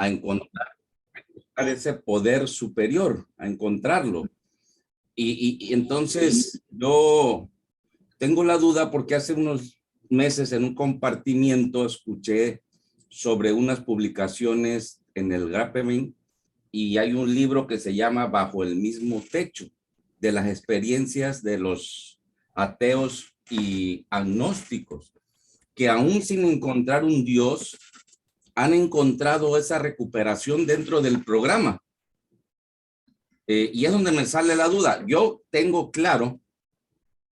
a encontrar ese poder superior, a encontrarlo. Y entonces yo tengo la duda porque hace unos meses en un compartimiento escuché sobre unas publicaciones en el Grapemin y hay un libro que se llama Bajo el mismo techo, de las experiencias de los ateos y agnósticos, que aún sin encontrar un Dios, han encontrado esa recuperación dentro del programa. Y es donde me sale la duda. Yo tengo claro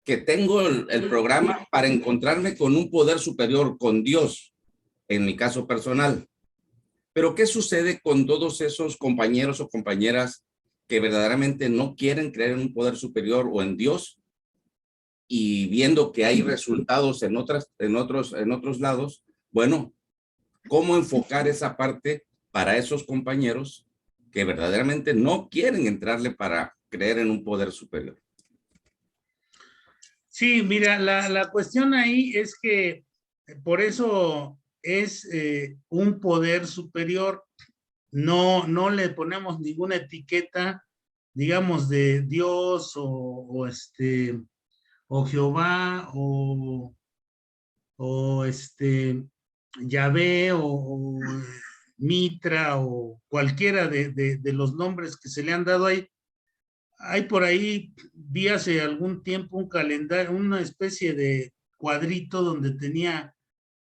que tengo el programa para encontrarme con un poder superior, con Dios, en mi caso personal. Pero ¿qué sucede con todos esos compañeros o compañeras que verdaderamente no quieren creer en un poder superior o en Dios y viendo que hay resultados en otros lados? Bueno, ¿cómo enfocar esa parte para esos compañeros que verdaderamente no quieren entrarle para creer en un poder superior? Sí, mira, la cuestión ahí es que por eso es un poder superior. No le ponemos ninguna etiqueta, digamos, de Dios o Jehová o Yahvé o Mitra o cualquiera de los nombres que se le han dado ahí. Hay por ahí, vi hace algún tiempo un calendario, una especie de cuadrito donde tenía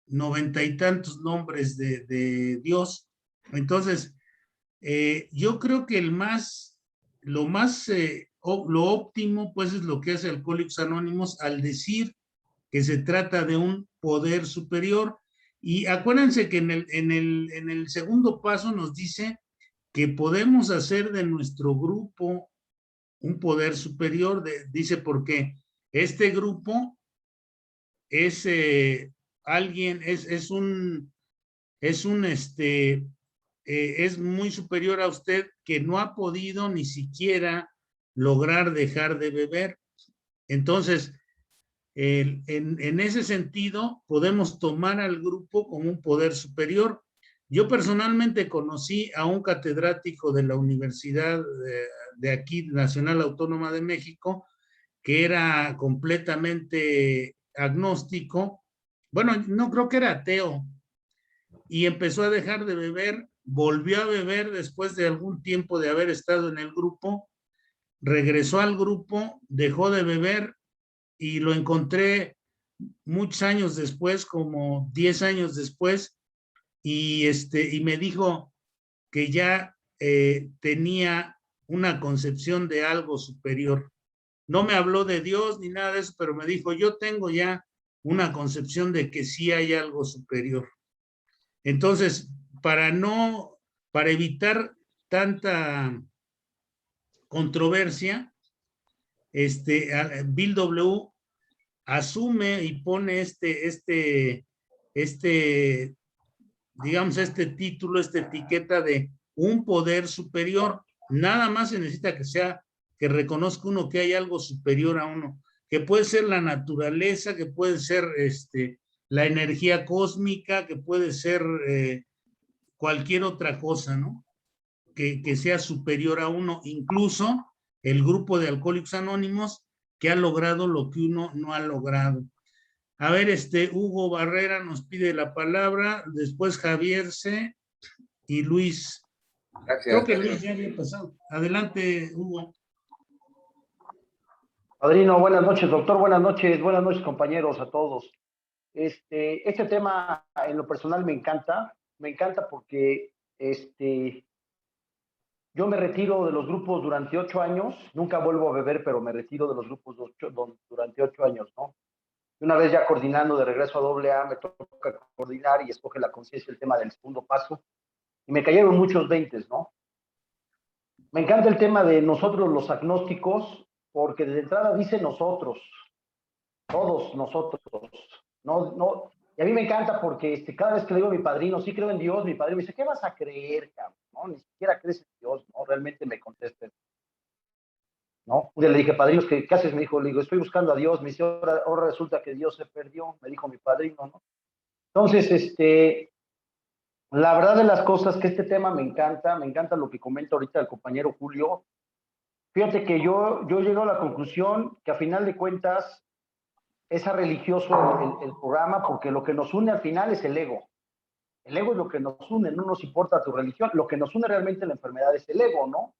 90 y tantos nombres de Dios. Entonces, yo creo que lo óptimo, pues, es lo que hace Alcohólicos Anónimos al decir que se trata de un poder superior. Y acuérdense que en el segundo paso nos dice que podemos hacer de nuestro grupo un poder superior, dice, porque este grupo es alguien, es muy superior a usted, que no ha podido ni siquiera lograr dejar de beber. Entonces, en ese sentido, podemos tomar al grupo como un poder superior. Yo personalmente conocí a un catedrático de la Universidad de aquí, Nacional Autónoma de México, que era completamente agnóstico. Bueno, no creo que era ateo, y empezó a dejar de beber, volvió a beber después de algún tiempo de haber estado en el grupo, regresó al grupo, dejó de beber y lo encontré muchos años después, como 10 años después, y me dijo que ya tenía una concepción de algo superior. No me habló de Dios ni nada de eso, pero me dijo, yo tengo ya una concepción de que sí hay algo superior. Entonces, para evitar tanta controversia, Bill W. asume y pone digamos, este título, esta etiqueta de un poder superior. Nada más se necesita que reconozca uno que hay algo superior a uno, que puede ser la naturaleza, que puede ser la energía cósmica, que puede ser cualquier otra cosa, ¿no? Que sea superior a uno, incluso el grupo de Alcohólicos Anónimos que ha logrado lo que uno no ha logrado. A ver, Hugo Barrera nos pide la palabra, después Javier C. y Luis. Gracias. Creo que Luis ya había pasado. Adelante, Hugo. Padrino, buenas noches, doctor, buenas noches, compañeros, a todos. Este tema en lo personal me encanta porque yo me retiro de los grupos durante 8 años, nunca vuelvo a beber, pero me retiro de los grupos durante 8 años, ¿no? Una vez ya coordinando de regreso a AA, me toca coordinar y escoge la conciencia el tema del segundo paso, y me cayeron muchos 20, ¿no? Me encanta el tema de nosotros los agnósticos, porque desde entrada dice nosotros, todos nosotros, no, y a mí me encanta porque cada vez que le digo a mi padrino, sí creo en Dios, mi padrino me dice, ¿qué vas a creer, cabrón? ¿No? Ni siquiera crees en Dios, ¿no? Realmente me contesta, ¿no? Un día le dije, padrino, ¿qué haces? Me dijo, le digo, estoy buscando a Dios. Me dice, ahora resulta que Dios se perdió, me dijo mi padrino, ¿no? Entonces, La verdad de las cosas que este tema me encanta lo que comenta ahorita el compañero Julio. Fíjate que yo llego a la conclusión que a final de cuentas es a religioso el programa, porque lo que nos une al final es el ego. El ego es lo que nos une, no nos importa tu religión. Lo que nos une realmente la enfermedad es el ego, ¿no?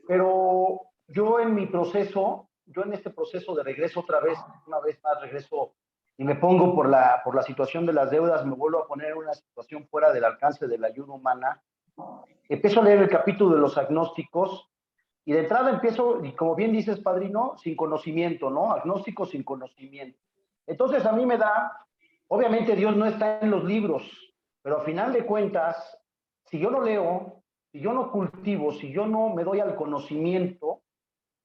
Pero yo en este proceso de regreso otra vez, una vez más regreso y me pongo por la situación de las deudas, me vuelvo a poner en una situación fuera del alcance de la ayuda humana. Empiezo a leer el capítulo de los agnósticos y de entrada empiezo, y como bien dices, padrino, sin conocimiento, ¿no? Agnóstico sin conocimiento. Entonces a mí me da, obviamente Dios no está en los libros, pero a final de cuentas, si yo no leo, si yo no cultivo, si yo no me doy al conocimiento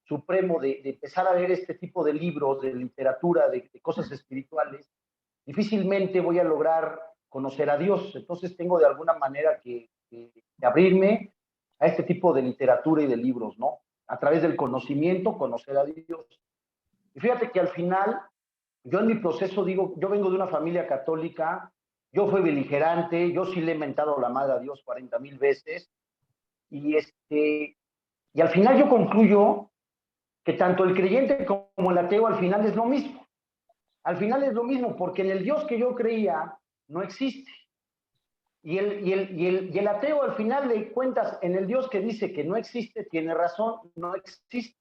supremo de empezar a leer este tipo de libros, de literatura, de cosas espirituales, difícilmente voy a lograr conocer a Dios. Entonces tengo de alguna manera que abrirme a este tipo de literatura y de libros, ¿no? A través del conocimiento, conocer a Dios. Y fíjate que al final, yo en mi proceso digo, yo vengo de una familia católica, yo fui beligerante, yo sí le he mentado la madre a Dios 40,000 veces, y y al final yo concluyo que tanto el creyente como el ateo al final es lo mismo. Al final es lo mismo, porque en el Dios que yo creía no existe. Y el ateo al final de cuentas, en el Dios que dice que no existe, tiene razón, no existe.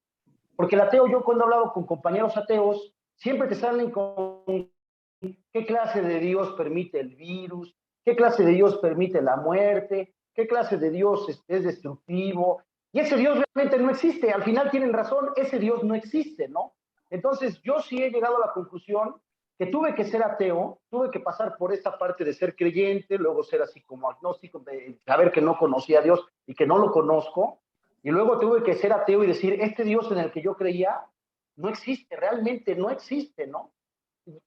Porque el ateo, yo cuando he hablado con compañeros ateos, siempre te salen con qué clase de Dios permite el virus, qué clase de Dios permite la muerte, qué clase de Dios es destructivo. Y ese Dios realmente no existe. Al final tienen razón, ese Dios no existe, ¿no? Entonces yo sí he llegado a la conclusión que tuve que ser ateo, tuve que pasar por esta parte de ser creyente, luego ser así como agnóstico, de saber que no conocía a Dios y que no lo conozco, y luego tuve que ser ateo y decir, este Dios en el que yo creía no existe, realmente no existe, ¿no?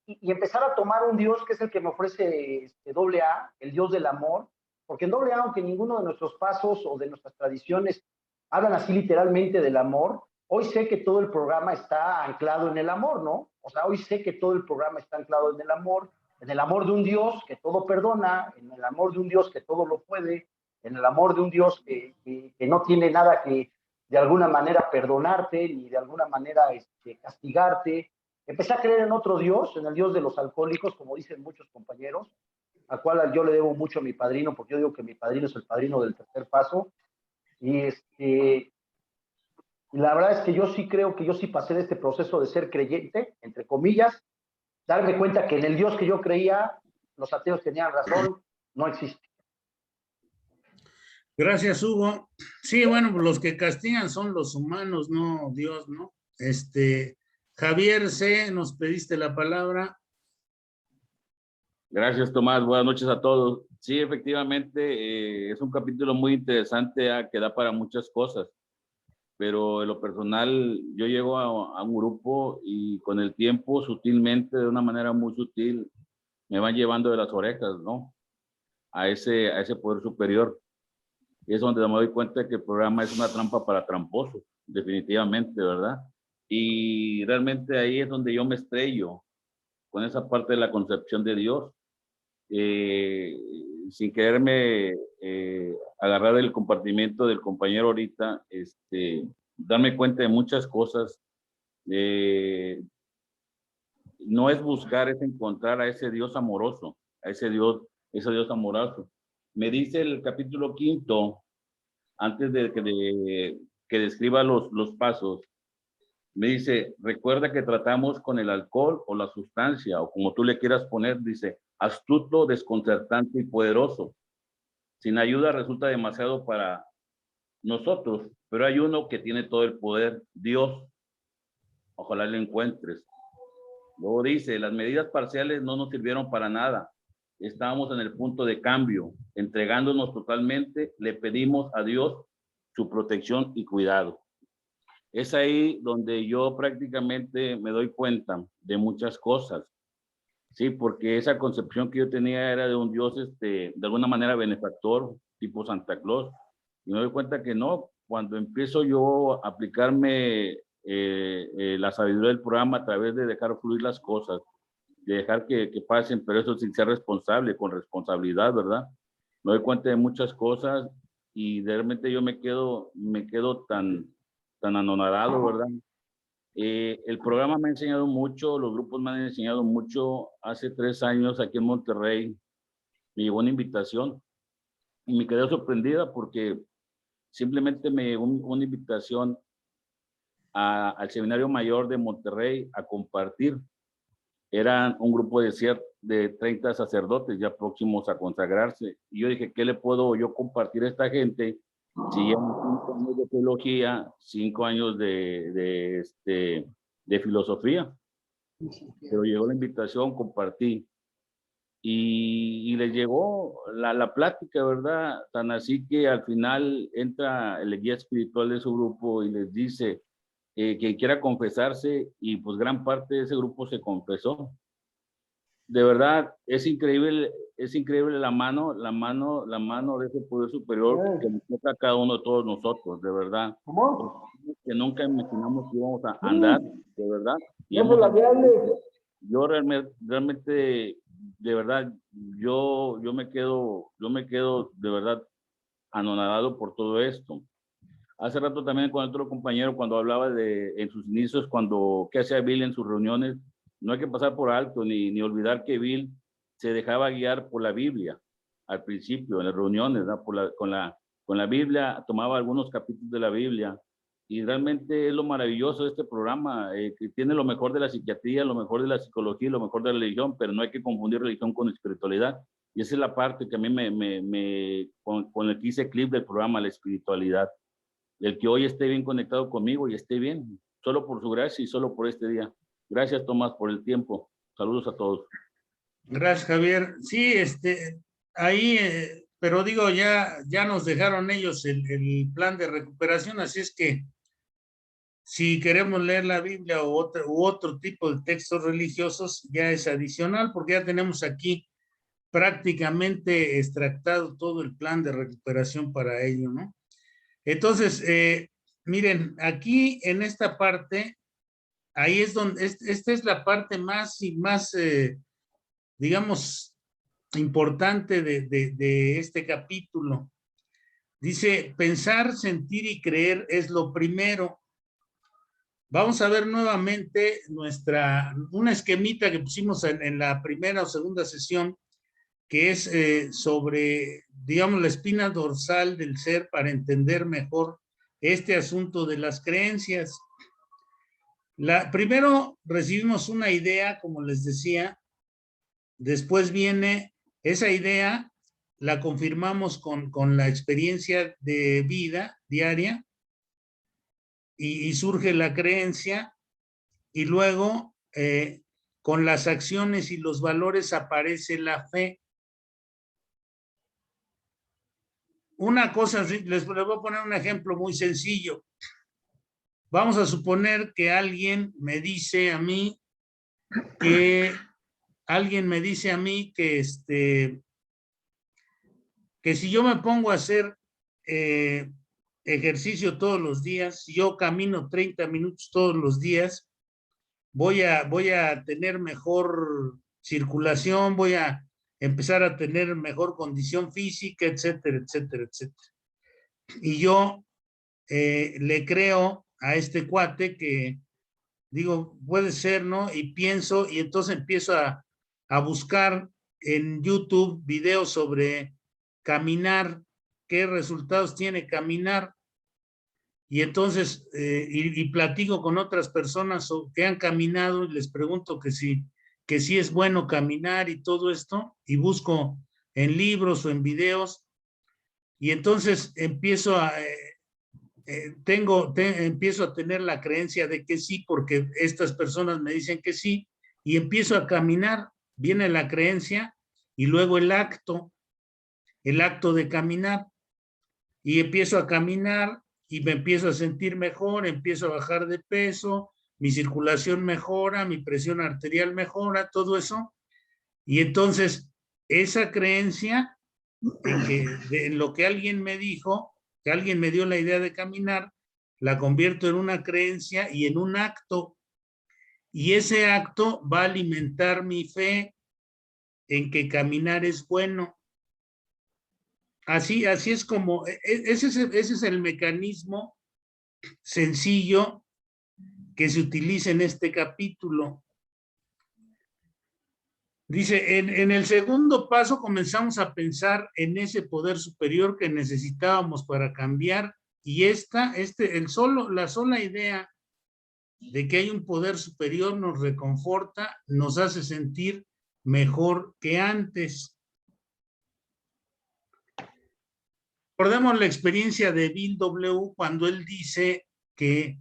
Y empezar a tomar un Dios que es el que me ofrece AA, el Dios del amor, porque en AA, aunque ninguno de nuestros pasos o de nuestras tradiciones hablan así literalmente del amor, hoy sé que todo el programa está anclado en el amor, ¿no? O sea, hoy sé que todo el programa está anclado en el amor de un Dios que todo perdona, en el amor de un Dios que todo lo puede, en el amor de un Dios que no tiene nada que de alguna manera perdonarte, ni de alguna manera castigarte. Empecé a creer en otro Dios, en el Dios de los alcohólicos, como dicen muchos compañeros, al cual yo le debo mucho a mi padrino, porque yo digo que mi padrino es el padrino del tercer paso. Y la verdad es que yo sí creo que yo sí pasé de este proceso de ser creyente, entre comillas, darme cuenta que en el Dios que yo creía, los ateos tenían razón, no existe. Gracias, Hugo. Sí, bueno, los que castigan son los humanos, no Dios, ¿no? Javier C., nos pediste la palabra. Gracias, Tomás. Buenas noches a todos. Sí, efectivamente, es un capítulo muy interesante que da para muchas cosas, pero en lo personal, yo llego a un grupo y con el tiempo, sutilmente, de una manera muy sutil, me van llevando de las orejas, ¿no? A ese poder superior. Y es donde me doy cuenta de que el programa es una trampa para tramposos, definitivamente, ¿verdad? Y realmente ahí es donde yo me estrello con esa parte de la concepción de Dios. Sin quererme agarrar el compartimiento del compañero ahorita, darme cuenta de muchas cosas. No es buscar, es encontrar a ese Dios amoroso, a ese Dios amoroso. Me dice el capítulo 5, antes de que describa los pasos, me dice, recuerda que tratamos con el alcohol o la sustancia, o como tú le quieras poner, dice, astuto, desconcertante y poderoso. Sin ayuda resulta demasiado para nosotros, pero hay uno que tiene todo el poder, Dios. Ojalá lo encuentres. Luego dice, las medidas parciales no nos sirvieron para nada. Estábamos en el punto de cambio, entregándonos totalmente, le pedimos a Dios su protección y cuidado. Es ahí donde yo prácticamente me doy cuenta de muchas cosas, sí, porque esa concepción que yo tenía era de un Dios, de alguna manera benefactor, tipo Santa Claus, y me doy cuenta que no. Cuando empiezo yo a aplicarme la sabiduría del programa a través de dejar fluir las cosas, de dejar que pasen, pero eso sin ser responsable, con responsabilidad, ¿verdad? me doy cuenta de muchas cosas y realmente yo me quedo tan anonadado, ¿verdad? El programa me ha enseñado mucho, los grupos me han enseñado mucho. Hace 3 años aquí en Monterrey me llegó una invitación y me quedé sorprendida porque simplemente me llegó una invitación al Seminario Mayor de Monterrey a compartir. Eran un grupo de 30 sacerdotes ya próximos a consagrarse. Y yo dije, ¿qué le puedo yo compartir a esta gente si llevan 5 años de teología, 5 años de filosofía? Pero llegó la invitación, compartí. Y les llegó la plática, ¿verdad? Tan así que al final entra el guía espiritual de su grupo y les dice que quiera confesarse, y pues gran parte de ese grupo se confesó. De verdad, es increíble la mano de ese poder superior que nos toca a cada uno de todos nosotros, de verdad. Que nunca imaginamos que íbamos a andar, de verdad. Y yo realmente, de verdad, yo me quedo de verdad anonadado por todo esto. Hace rato también con otro compañero, cuando hablaba en sus inicios, qué hacía Bill en sus reuniones, no hay que pasar por alto ni olvidar que Bill se dejaba guiar por la Biblia al principio, en las reuniones, ¿no? Con la Biblia, tomaba algunos capítulos de la Biblia, y realmente es lo maravilloso de este programa, que tiene lo mejor de la psiquiatría, lo mejor de la psicología, lo mejor de la religión, pero no hay que confundir religión con espiritualidad. Y esa es la parte que a mí con el que hice clip del programa, la espiritualidad. El que hoy esté bien conectado conmigo y esté bien, solo por su gracia y solo por este día. Gracias, Tomás, por el tiempo. Saludos a todos. Gracias, Javier. Sí, ahí, pero digo, ya nos dejaron ellos el plan de recuperación, así es que si queremos leer la Biblia u otro tipo de textos religiosos, ya es adicional, porque ya tenemos aquí prácticamente extractado todo el plan de recuperación para ello, ¿no? Entonces, miren, aquí en esta parte, ahí es donde, esta es la parte más, digamos, importante de este capítulo. Dice, pensar, sentir y creer es lo primero. Vamos a ver nuevamente una esquemita que pusimos en la primera o segunda sesión, que es sobre, digamos, la espina dorsal del ser para entender mejor este asunto de las creencias. Primero recibimos una idea, como les decía, después viene esa idea, la confirmamos con la experiencia de vida diaria y surge la creencia, y luego con las acciones y los valores aparece la fe. Una cosa, les voy a poner un ejemplo muy sencillo. Vamos a suponer que alguien me dice a mí que si yo me pongo a hacer ejercicio todos los días, si yo camino 30 minutos todos los días, voy a tener mejor circulación, voy a empezar a tener mejor condición física, etcétera, etcétera, etcétera. Y yo le creo a este cuate que, digo, puede ser, ¿no? Y pienso, y entonces empiezo a buscar en YouTube videos sobre caminar, qué resultados tiene caminar, y entonces, y platico con otras personas que han caminado y les pregunto que si es bueno caminar y todo esto, y busco en libros o en videos, y entonces empiezo a tener la creencia de que sí, porque estas personas me dicen que sí, y empiezo a caminar. Viene la creencia y luego el acto de caminar, y empiezo a caminar y me empiezo a sentir mejor, empiezo a bajar de peso, mi circulación mejora, mi presión arterial mejora, todo eso. Y entonces esa creencia en lo que alguien me dijo, que alguien me dio la idea de caminar, la convierto en una creencia y en un acto. Y ese acto va a alimentar mi fe en que caminar es bueno. Así es como, ese es el mecanismo sencillo que se utiliza en este capítulo. Dice, en el segundo paso comenzamos a pensar en ese poder superior que necesitábamos para cambiar, y la sola idea de que hay un poder superior nos reconforta, nos hace sentir mejor que antes. Recordemos la experiencia de Bill W. cuando él dice que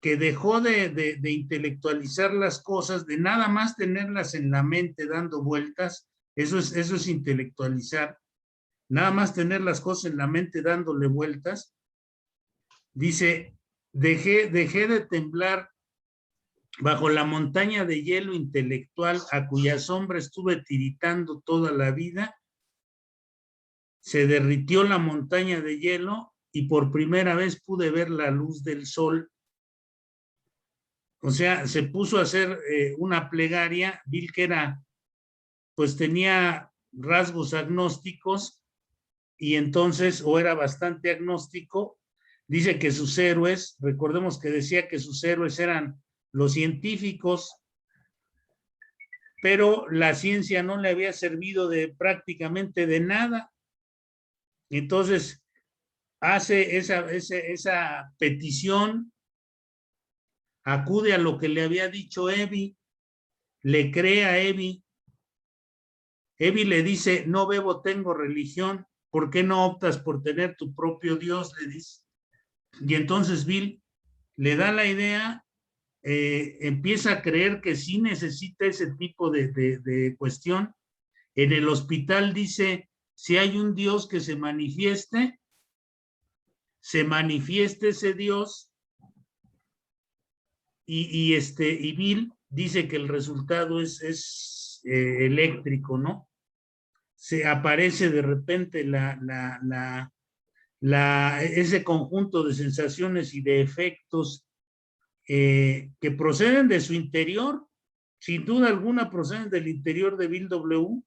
dejó de intelectualizar las cosas, de nada más tenerlas en la mente dando vueltas. Eso es intelectualizar, nada más tener las cosas en la mente dándole vueltas. Dice, dejé de temblar bajo la montaña de hielo intelectual a cuya sombra estuve tiritando toda la vida. Se derritió la montaña de hielo y por primera vez pude ver la luz del sol. O sea, se puso a hacer una plegaria. Bill, que pues tenía rasgos agnósticos, y entonces, o era bastante agnóstico, dice que sus héroes, recordemos que decía que sus héroes eran los científicos, pero la ciencia no le había servido prácticamente de nada. Entonces, hace esa petición, acude a lo que le había dicho Evi, le cree a Evi. Evi le dice, no bebo, tengo religión, ¿por qué no optas por tener tu propio Dios? Le dice. Y entonces Bill le da la idea, empieza a creer que sí necesita ese tipo de cuestión. En el hospital dice, si hay un Dios que se manifieste ese Dios, y Bill dice que el resultado es eléctrico, ¿no? Se aparece de repente ese conjunto de sensaciones y de efectos que proceden de su interior, sin duda alguna proceden del interior de Bill W.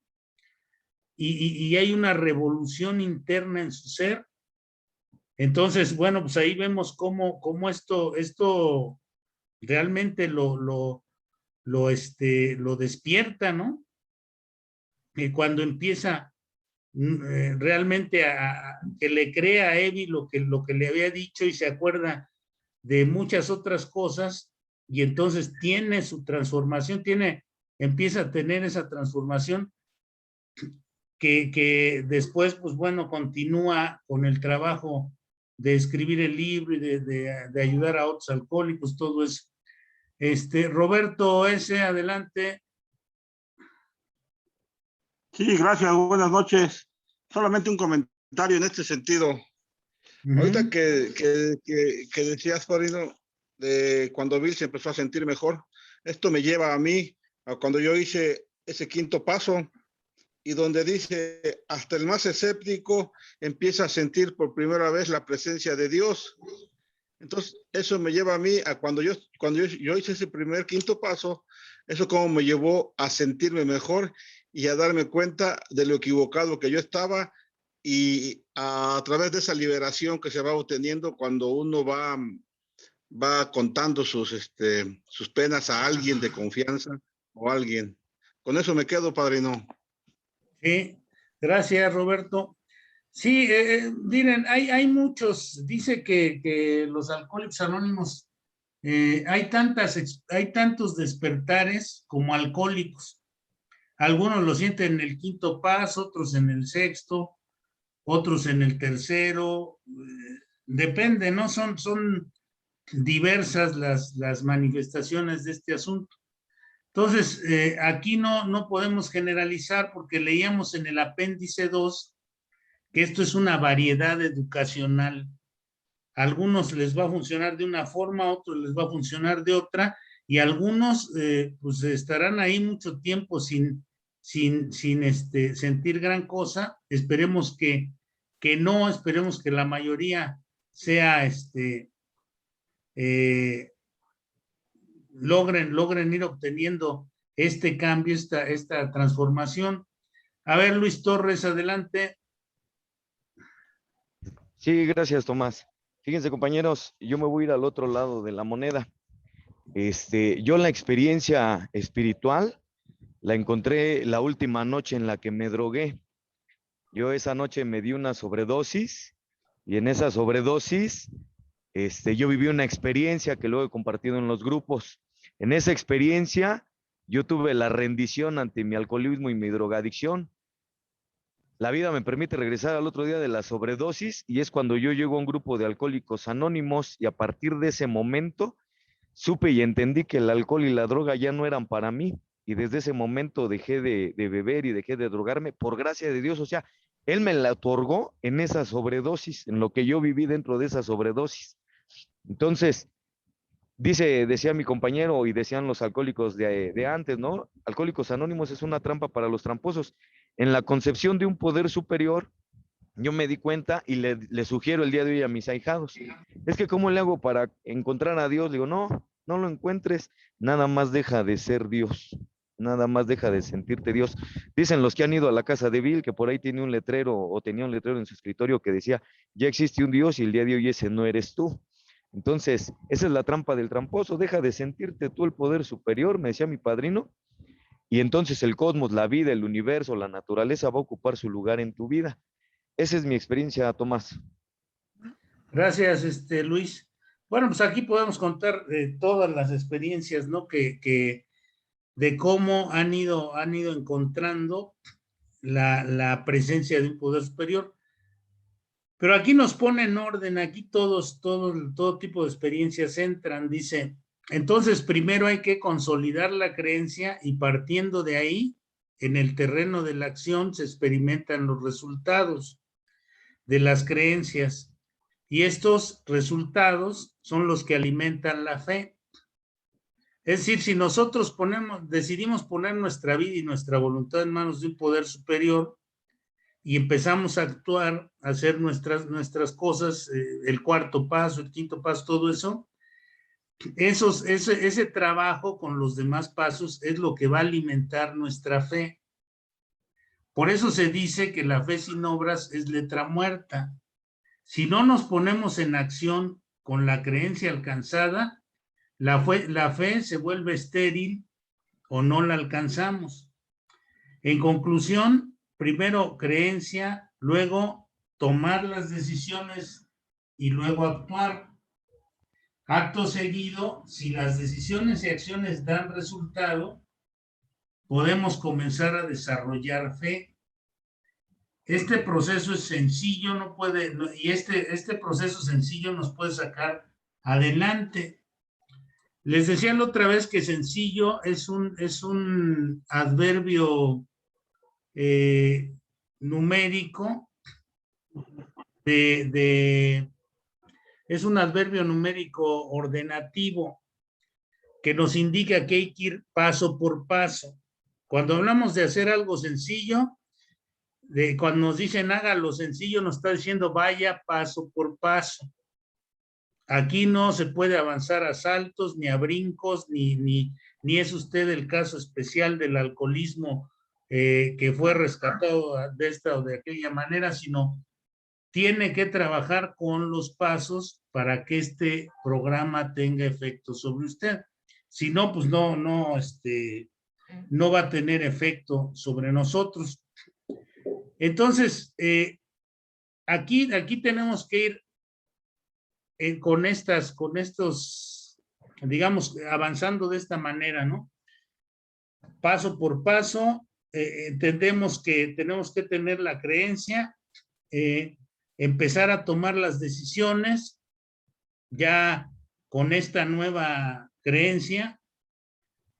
Y hay una revolución interna en su ser. Entonces, bueno, pues ahí vemos cómo esto realmente lo despierta, ¿no? Cuando empieza realmente que le crea a Evi lo que le había dicho, y se acuerda de muchas otras cosas, y entonces tiene su transformación, empieza a tener esa transformación que después, pues bueno, continúa con el trabajo de escribir el libro y de ayudar a otros alcohólicos, todo eso. Roberto S., adelante. Sí, gracias, buenas noches. Solamente un comentario en este sentido. Ahorita que decías, Farino, de cuando Bill se empezó a sentir mejor, esto me lleva a mí, a cuando yo hice ese quinto paso, y donde dice, hasta el más escéptico empieza a sentir por primera vez la presencia de Dios. Entonces, eso me lleva a mí, a cuando yo hice ese primer quinto paso, eso como me llevó a sentirme mejor y a darme cuenta de lo equivocado que yo estaba, y a través de esa liberación que se va obteniendo cuando uno va contando sus penas a alguien de confianza o a alguien. Con eso me quedo, padrino. Sí, gracias, Roberto. Sí, miren, hay muchos, dice que los alcohólicos anónimos, hay tantos despertares como alcohólicos. Algunos lo sienten en el quinto paso, otros en el sexto, otros en el tercero, depende, ¿no? Son diversas las manifestaciones de este asunto. Entonces, aquí no podemos generalizar, porque leíamos en el apéndice 2 que esto es una variedad educacional. A algunos les va a funcionar de una forma, a otros les va a funcionar de otra, y algunos pues estarán ahí mucho tiempo sin sentir gran cosa. Esperemos que no, esperemos que la mayoría sea logren ir obteniendo este cambio, esta transformación. A ver, Luis Torres, adelante. Sí, gracias, Tomás. Fíjense, compañeros, yo me voy a ir al otro lado de la moneda. Yo la experiencia espiritual la encontré la última noche en la que me drogué. Yo esa noche me di una sobredosis y en esa sobredosis, yo viví una experiencia que luego he compartido en los grupos. En esa experiencia, yo tuve la rendición ante mi alcoholismo y mi drogadicción. La vida me permite regresar al otro día de la sobredosis y es cuando yo llego a un grupo de alcohólicos anónimos y a partir de ese momento supe y entendí que el alcohol y la droga ya no eran para mí y desde ese momento dejé de beber y dejé de drogarme por gracia de Dios. O sea, Él me la otorgó en esa sobredosis, en lo que yo viví dentro de esa sobredosis. Entonces, decía mi compañero y decían los alcohólicos de antes, ¿no? Alcohólicos Anónimos es una trampa para los tramposos. En la concepción de un poder superior, yo me di cuenta y le sugiero el día de hoy a mis ahijados, es que ¿cómo le hago para encontrar a Dios? Le digo, no, no lo encuentres, nada más deja de ser Dios, nada más deja de sentirte Dios. Dicen los que han ido a la casa de Bill que por ahí tiene un letrero o tenía un letrero en su escritorio que decía, ya existe un Dios y el día de hoy ese no eres tú. Entonces, esa es la trampa del tramposo, deja de sentirte tú el poder superior, me decía mi padrino, y entonces el cosmos, la vida, el universo, la naturaleza va a ocupar su lugar en tu vida. Esa es mi experiencia, Tomás. Gracias, Luis. Bueno, pues aquí podemos contar todas las experiencias, ¿no? Que de cómo han ido encontrando la presencia de un poder superior. Pero aquí nos pone en orden, aquí todo tipo de experiencias entran, dice, entonces primero hay que consolidar la creencia y partiendo de ahí, en el terreno de la acción se experimentan los resultados de las creencias y estos resultados son los que alimentan la fe. Es decir, si nosotros decidimos poner nuestra vida y nuestra voluntad en manos de un poder superior, y empezamos a actuar, a hacer nuestras cosas, el cuarto paso, el quinto paso, todo eso, ese trabajo con los demás pasos es lo que va a alimentar nuestra fe. Por eso se dice que la fe sin obras es letra muerta. Si no nos ponemos en acción con la creencia alcanzada, la fe se vuelve estéril o no la alcanzamos. En conclusión, primero creencia, luego tomar las decisiones y luego actuar. Acto seguido, si las decisiones y acciones dan resultado, podemos comenzar a desarrollar fe. Este proceso es sencillo, y este proceso sencillo nos puede sacar adelante. Les decía la otra vez que sencillo es un adverbio numérico es un adverbio numérico ordenativo que nos indica que hay que ir paso por paso. Cuando hablamos de hacer algo sencillo, cuando nos dicen haga lo sencillo, nos está diciendo vaya paso por paso. Aquí no se puede avanzar a saltos, ni a brincos, ni es usted el caso especial del alcoholismo que fue rescatado de esta o de aquella manera, sino tiene que trabajar con los pasos para que este programa tenga efecto sobre usted. Si no, pues no va a tener efecto sobre nosotros. Entonces, aquí tenemos que ir con estos, digamos, avanzando de esta manera, ¿no? Paso por paso, entendemos que tenemos que tener la creencia, empezar a tomar las decisiones ya con esta nueva creencia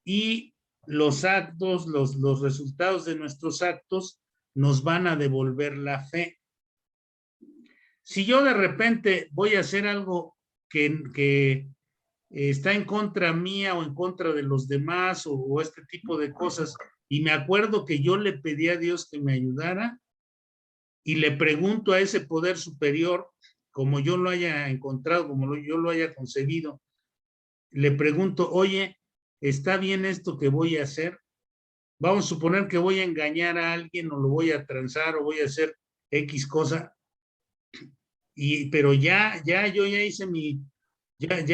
y los actos, los resultados de nuestros actos nos van a devolver la fe. Si yo de repente voy a hacer algo que está en contra mía o en contra de los demás o este tipo de cosas y me acuerdo que yo le pedí a Dios que me ayudara y le pregunto a ese poder superior, como yo lo haya encontrado, como yo lo haya conseguido, le pregunto, oye, ¿está bien esto que voy a hacer? Vamos a suponer que voy a engañar a alguien o lo voy a transar o voy a hacer X cosa. pero yo ya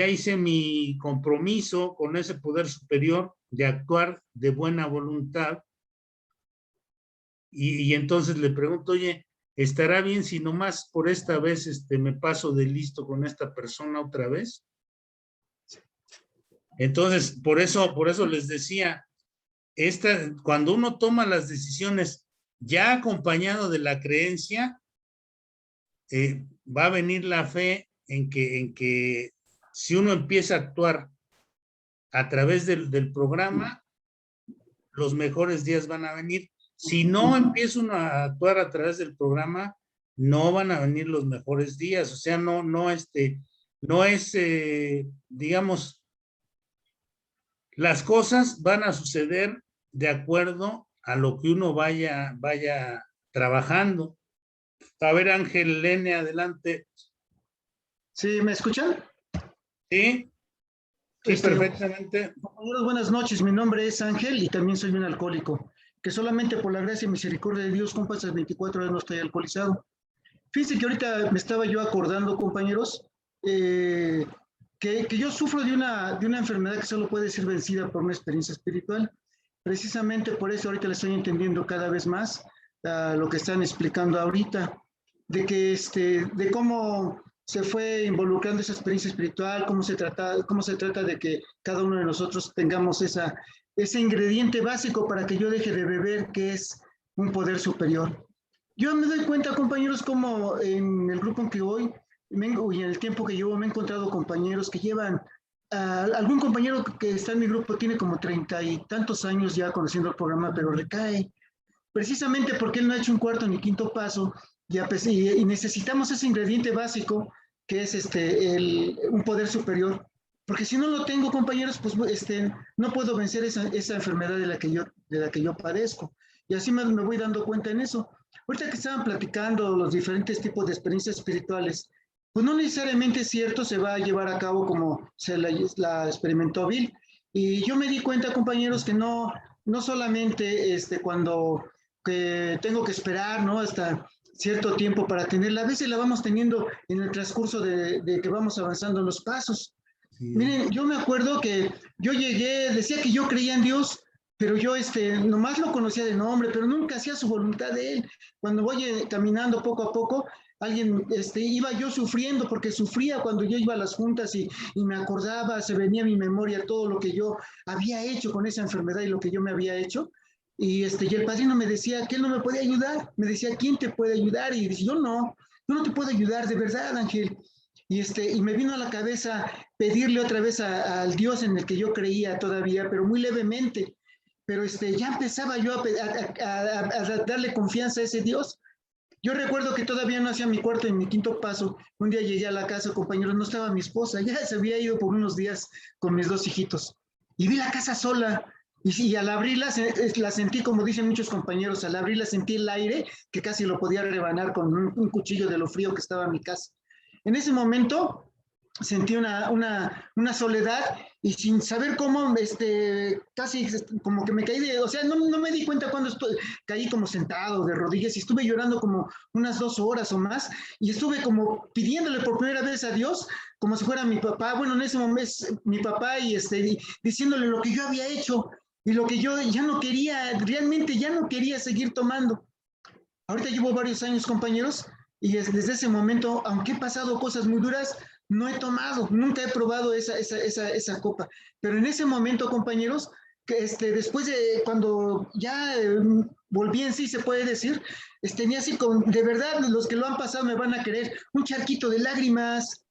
hice mi compromiso con ese poder superior de actuar de buena voluntad. Y entonces le pregunto, oye, ¿estará bien si nomás por esta vez me paso de listo con esta persona otra vez? Entonces, por eso les decía, cuando uno toma las decisiones ya acompañado de la creencia, va a venir la fe en que si uno empieza a actuar a través del programa, los mejores días van a venir. Si no empieza uno a actuar a través del programa, no van a venir los mejores días. O sea, no es, digamos, las cosas van a suceder de acuerdo a lo que uno vaya trabajando. A ver, Ángel Lene, adelante. ¿Sí me escuchan? Sí, perfectamente. Compañeros, buenas noches. Mi nombre es Ángel y también soy un alcohólico, que solamente por la gracia y misericordia de Dios, compa, esas 24 horas no estoy alcoholizado. Fíjense que ahorita me estaba yo acordando, compañeros, que yo sufro de una enfermedad que solo puede ser vencida por una experiencia espiritual. Precisamente por eso ahorita le estoy entendiendo cada vez más lo que están explicando ahorita, de cómo se fue involucrando esa experiencia espiritual, cómo se trata de que cada uno de nosotros tengamos ese ingrediente básico para que yo deje de beber, que es un poder superior. Yo me doy cuenta, compañeros, como en el grupo en que voy, y en el tiempo que llevo, me he encontrado compañeros que llevan, algún compañero que está en mi grupo tiene como 30 y tantos años ya conociendo el programa, pero recae, precisamente porque él no ha hecho un cuarto ni quinto paso, y necesitamos ese ingrediente básico, que es un poder superior, porque si no lo tengo, compañeros, pues no puedo vencer esa enfermedad de la que yo padezco, y así me voy dando cuenta en eso. Ahorita que estaban platicando los diferentes tipos de experiencias espirituales, pues no necesariamente es cierto, se va a llevar a cabo como se la experimentó Bill. Y yo me di cuenta, compañeros, que no solamente cuando que tengo que esperar, ¿no? Hasta cierto tiempo para tenerla, a veces la vamos teniendo en el transcurso de que vamos avanzando en los pasos. Sí. Miren, yo me acuerdo que yo llegué, decía que yo creía en Dios, pero yo nomás lo conocía de nombre, pero nunca hacía su voluntad de él. Cuando voy caminando poco a poco, iba yo sufriendo, porque sufría cuando yo iba a las juntas y me acordaba, se venía a mi memoria todo lo que yo había hecho con esa enfermedad y lo que yo me había hecho. Y el padrino me decía que él no me podía ayudar. Me decía, ¿quién te puede ayudar? Y dije, yo no te puedo ayudar, de verdad, Ángel. Y me vino a la cabeza pedirle otra vez al Dios en el que yo creía todavía, pero muy levemente. Pero ya empezaba yo a darle confianza a ese Dios. Yo recuerdo que todavía no hacía mi cuarto y mi quinto paso. Un día llegué a la casa, compañeros, no estaba mi esposa, ya se había ido por unos días con mis 2 hijitos. Y vi la casa sola. Y al abrirla, la sentí, como dicen muchos compañeros, al abrirla sentí el aire, que casi lo podía rebanar con un cuchillo de lo frío que estaba en mi casa. En ese momento sentí una soledad, y sin saber cómo, casi como que me caí o sea, no me di cuenta cuando caí como sentado de rodillas, y estuve llorando como unas 2 horas o más, y estuve como pidiéndole por primera vez a Dios, como si fuera mi papá, bueno, en ese momento mi papá, y diciéndole lo que yo había hecho, y lo que yo ya no quería, realmente ya no quería seguir tomando. Ahorita llevo varios años, compañeros, y desde ese momento, aunque he pasado cosas muy duras, no he tomado, nunca he probado esa copa. Pero en ese momento, compañeros, que después de cuando ya volví en sí, se puede decir, tenía así, de verdad, los que lo han pasado me van a querer, un charquito de lágrimas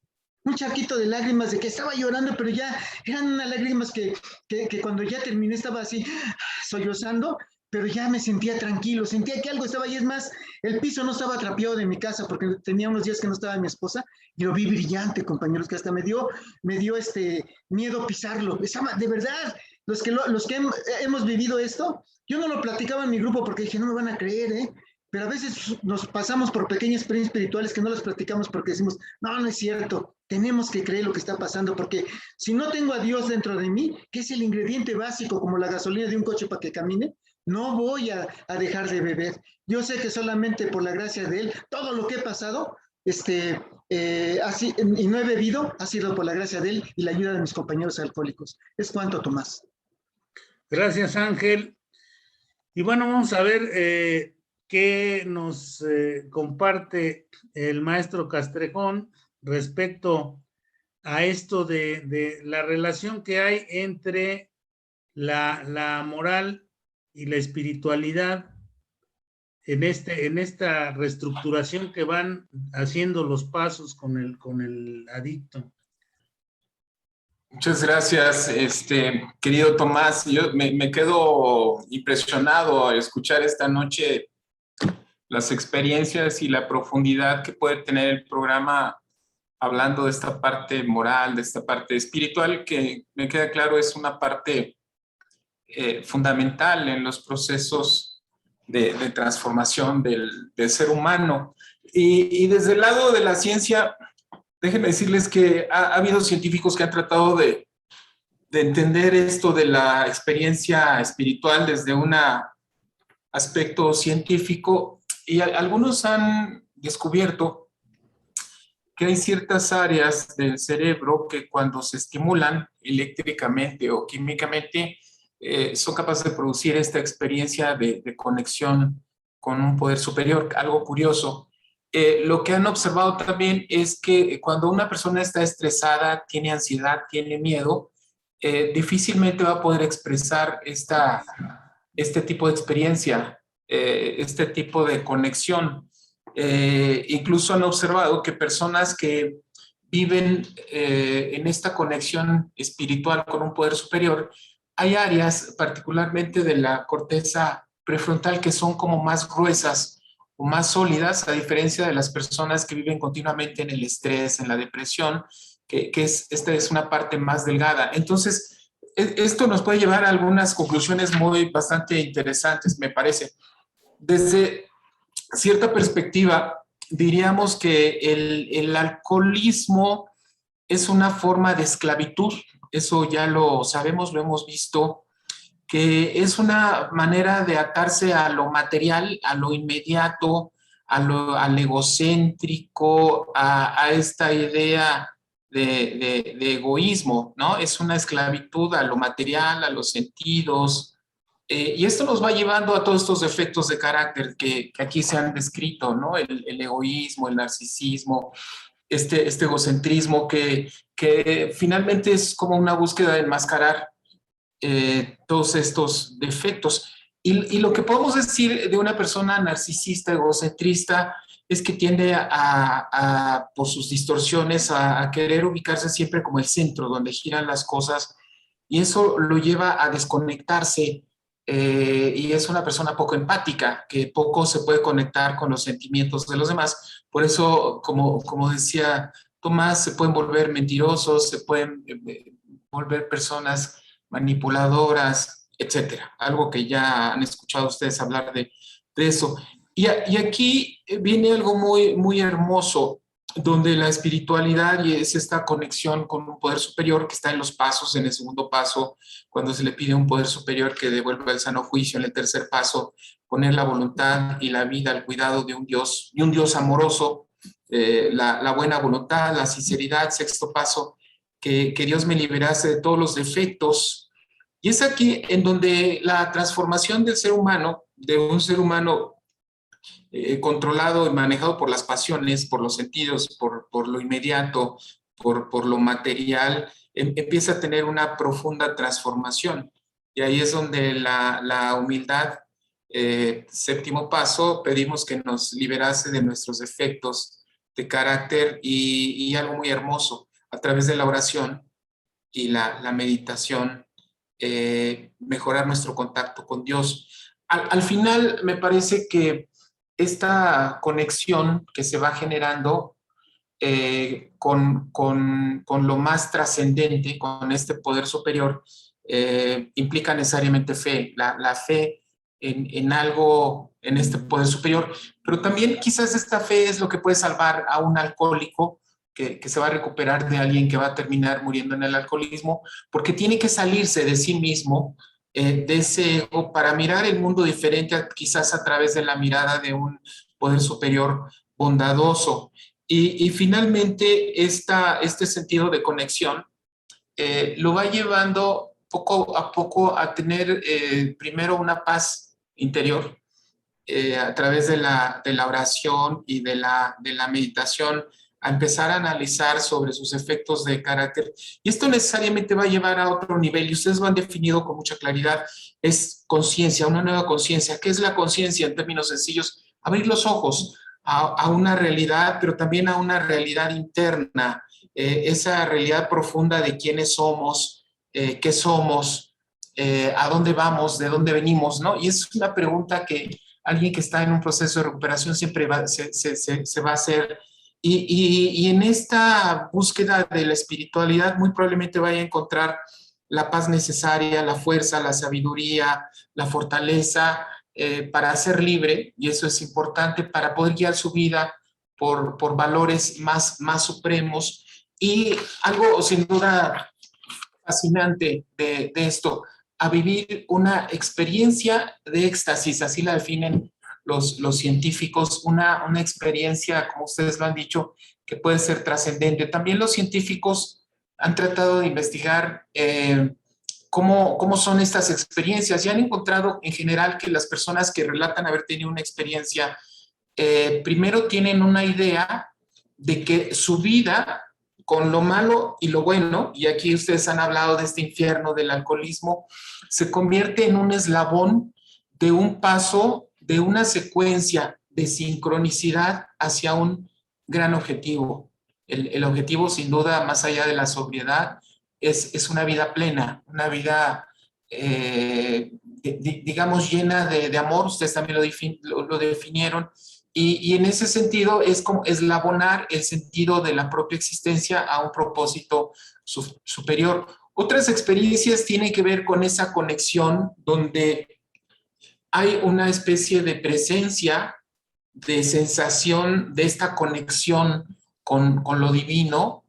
de que estaba llorando, pero ya eran unas lágrimas que cuando ya terminé estaba así sollozando, pero ya me sentía tranquilo, sentía que algo estaba ahí. Es más, el piso no estaba trapeado de mi casa porque tenía unos días que no estaba mi esposa, y lo vi brillante, compañeros, que hasta me dio miedo pisarlo. De verdad, los que hemos vivido esto, yo no lo platicaba en mi grupo porque dije, no me van a creer, pero a veces nos pasamos por pequeñas experiencias espirituales que no las platicamos porque decimos, no es cierto, tenemos que creer lo que está pasando, porque si no tengo a Dios dentro de mí, que es el ingrediente básico como la gasolina de un coche para que camine, no voy a dejar de beber. Yo sé que solamente por la gracia de Él, todo lo que he pasado, Así, y no he bebido, ha sido por la gracia de él y la ayuda de mis compañeros alcohólicos. Es cuanto, Tomás. Gracias, Ángel. Y bueno, vamos a ver qué nos comparte el maestro Castrejón respecto a esto de la relación que hay entre la moral y la espiritualidad en esta reestructuración que van haciendo los pasos con el adicto. Muchas gracias, querido Tomás. Yo me quedo impresionado al escuchar esta noche las experiencias y la profundidad que puede tener el programa hablando de esta parte moral, de esta parte espiritual, que me queda claro es una parte fundamental en los procesos de transformación del ser humano. Y desde el lado de la ciencia, déjenme decirles que ha habido científicos que han tratado de entender esto de la experiencia espiritual desde un aspecto científico, y algunos han descubierto que hay ciertas áreas del cerebro que cuando se estimulan eléctricamente o químicamente son capaces de producir esta experiencia de conexión con un poder superior, algo curioso. Lo que han observado también es que cuando una persona está estresada, tiene ansiedad, tiene miedo, difícilmente va a poder expresar este tipo de experiencia, este tipo de conexión. Incluso han observado que personas que viven en esta conexión espiritual con un poder superior, hay áreas particularmente de la corteza prefrontal que son como más gruesas o más sólidas, a diferencia de las personas que viven continuamente en el estrés, en la depresión, esta es una parte más delgada. Entonces, esto nos puede llevar a algunas conclusiones bastante interesantes, me parece. Desde cierta perspectiva, diríamos que el alcoholismo es una forma de esclavitud. Eso ya lo sabemos, lo hemos visto, que es una manera de atarse a lo material, a lo inmediato, al egocéntrico, a esta idea de egoísmo, ¿no? Es una esclavitud a lo material, a los sentidos, y esto nos va llevando a todos estos defectos de carácter que aquí se han descrito, ¿no? El egoísmo, el narcisismo, este egocentrismo que finalmente es como una búsqueda de enmascarar todos estos defectos. Y lo que podemos decir de una persona narcisista, egocentrista, es que tiende por sus distorsiones, a querer ubicarse siempre como el centro, donde giran las cosas, y eso lo lleva a desconectarse, y es una persona poco empática, que poco se puede conectar con los sentimientos de los demás. Por eso, como decía Tomás, se pueden volver mentirosos, se pueden volver personas manipuladoras, etcétera. Algo que ya han escuchado ustedes hablar de eso. Y aquí viene algo muy, muy hermoso, donde la espiritualidad y es esta conexión con un poder superior que está en los pasos, en el segundo paso, cuando se le pide a un poder superior que devuelva el sano juicio, en el tercer paso, poner la voluntad y la vida al cuidado de un Dios, y un Dios amoroso, la buena voluntad, la sinceridad, sexto paso, que Dios me liberase de todos los defectos. Y es aquí en donde la transformación del ser humano, de un ser humano controlado y manejado por las pasiones, por los sentidos, por lo inmediato, por lo material, empieza a tener una profunda transformación. Y ahí es donde la humildad, séptimo paso, pedimos que nos liberase de nuestros defectos de carácter y algo muy hermoso, a través de la oración y la meditación, mejorar nuestro contacto con Dios. Al final me parece que esta conexión que se va generando con lo más trascendente, con este poder superior, implica necesariamente fe, la fe en algo, en este poder superior, pero también quizás esta fe es lo que puede salvar a un alcohólico que se va a recuperar de alguien que va a terminar muriendo en el alcoholismo, porque tiene que salirse de sí mismo, de ese ego, para mirar el mundo diferente, quizás a través de la mirada de un poder superior bondadoso. Y finalmente este sentido de conexión lo va llevando poco a poco a tener primero una paz interior a través de la oración y de la meditación, a empezar a analizar sobre sus efectos de carácter. Y esto necesariamente va a llevar a otro nivel, y ustedes lo han definido con mucha claridad, es conciencia, una nueva conciencia. ¿Qué es la conciencia en términos sencillos? Abrir los ojos a una realidad, pero también a una realidad interna, esa realidad profunda de quiénes somos, qué somos, a dónde vamos, de dónde venimos, ¿no? Y es una pregunta que alguien que está en un proceso de recuperación siempre se va a hacer. Y en esta búsqueda de la espiritualidad muy probablemente vaya a encontrar la paz necesaria, la fuerza, la sabiduría, la fortaleza para ser libre, y eso es importante para poder guiar su vida por valores más supremos. Y algo sin duda fascinante de esto, a vivir una experiencia de éxtasis, así la definen los científicos, una experiencia, como ustedes lo han dicho, que puede ser trascendente. También los científicos han tratado de investigar cómo son estas experiencias y han encontrado en general que las personas que relatan haber tenido una experiencia, primero tienen una idea de que su vida, con lo malo y lo bueno, y aquí ustedes han hablado de este infierno del alcoholismo, se convierte en un eslabón de un paso, de una secuencia de sincronicidad hacia un gran objetivo. El objetivo, sin duda, más allá de la sobriedad, es una vida plena, una vida, digamos, llena de amor. Ustedes también lo definieron. Y en ese sentido es como eslabonar el sentido de la propia existencia a un propósito superior. Otras experiencias tienen que ver con esa conexión donde hay una especie de presencia, de sensación de esta conexión con lo divino,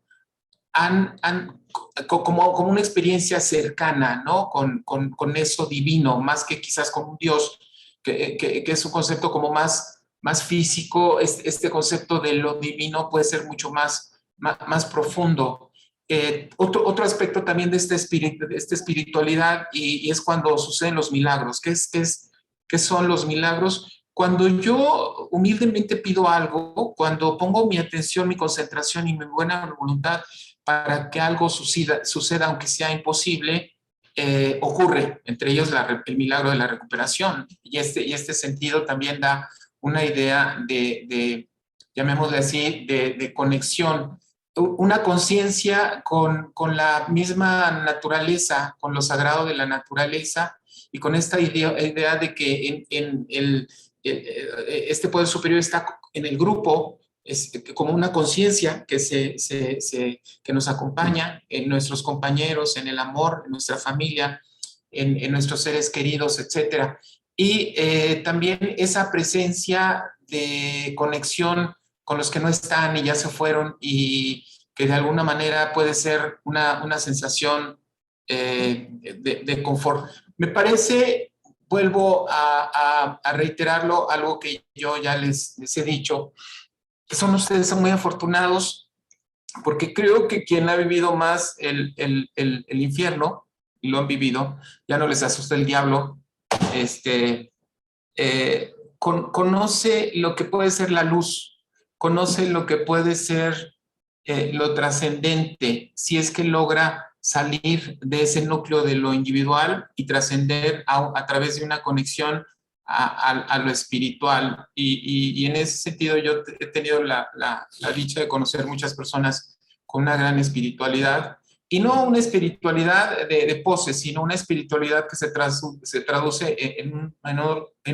como una experiencia cercana, ¿no? Con eso divino, más que quizás con un Dios, que es un concepto como más físico. Este concepto de lo divino puede ser mucho más profundo. Otro aspecto también de esta espiritualidad, y es cuando suceden los milagros. ¿Qué son los milagros? Cuando yo humildemente pido algo, cuando pongo mi atención, mi concentración y mi buena voluntad para que algo suceda aunque sea imposible, ocurre, entre ellos el milagro de la recuperación. Y este sentido también da una idea llamémosle así, de conexión, una conciencia con la misma naturaleza, con lo sagrado de la naturaleza, y con esta idea de que este poder superior está en el grupo, es como una conciencia que nos acompaña en nuestros compañeros, en el amor, en nuestra familia, en nuestros seres queridos, etcétera. Y también esa presencia de conexión con los que no están y ya se fueron, y que de alguna manera puede ser una sensación de confort. Me parece, vuelvo a reiterarlo, algo que yo ya les he dicho, que ustedes son muy afortunados, porque creo que quien ha vivido más el infierno, y lo han vivido, ya no les asusta el diablo, conoce lo que puede ser la luz, conoce lo que puede ser lo trascendente, si es que logra salir de ese núcleo de lo individual y trascender a través de una conexión a lo espiritual. Y en ese sentido yo he tenido la dicha de conocer muchas personas con una gran espiritualidad, y no una espiritualidad de pose, sino una espiritualidad que se traduce en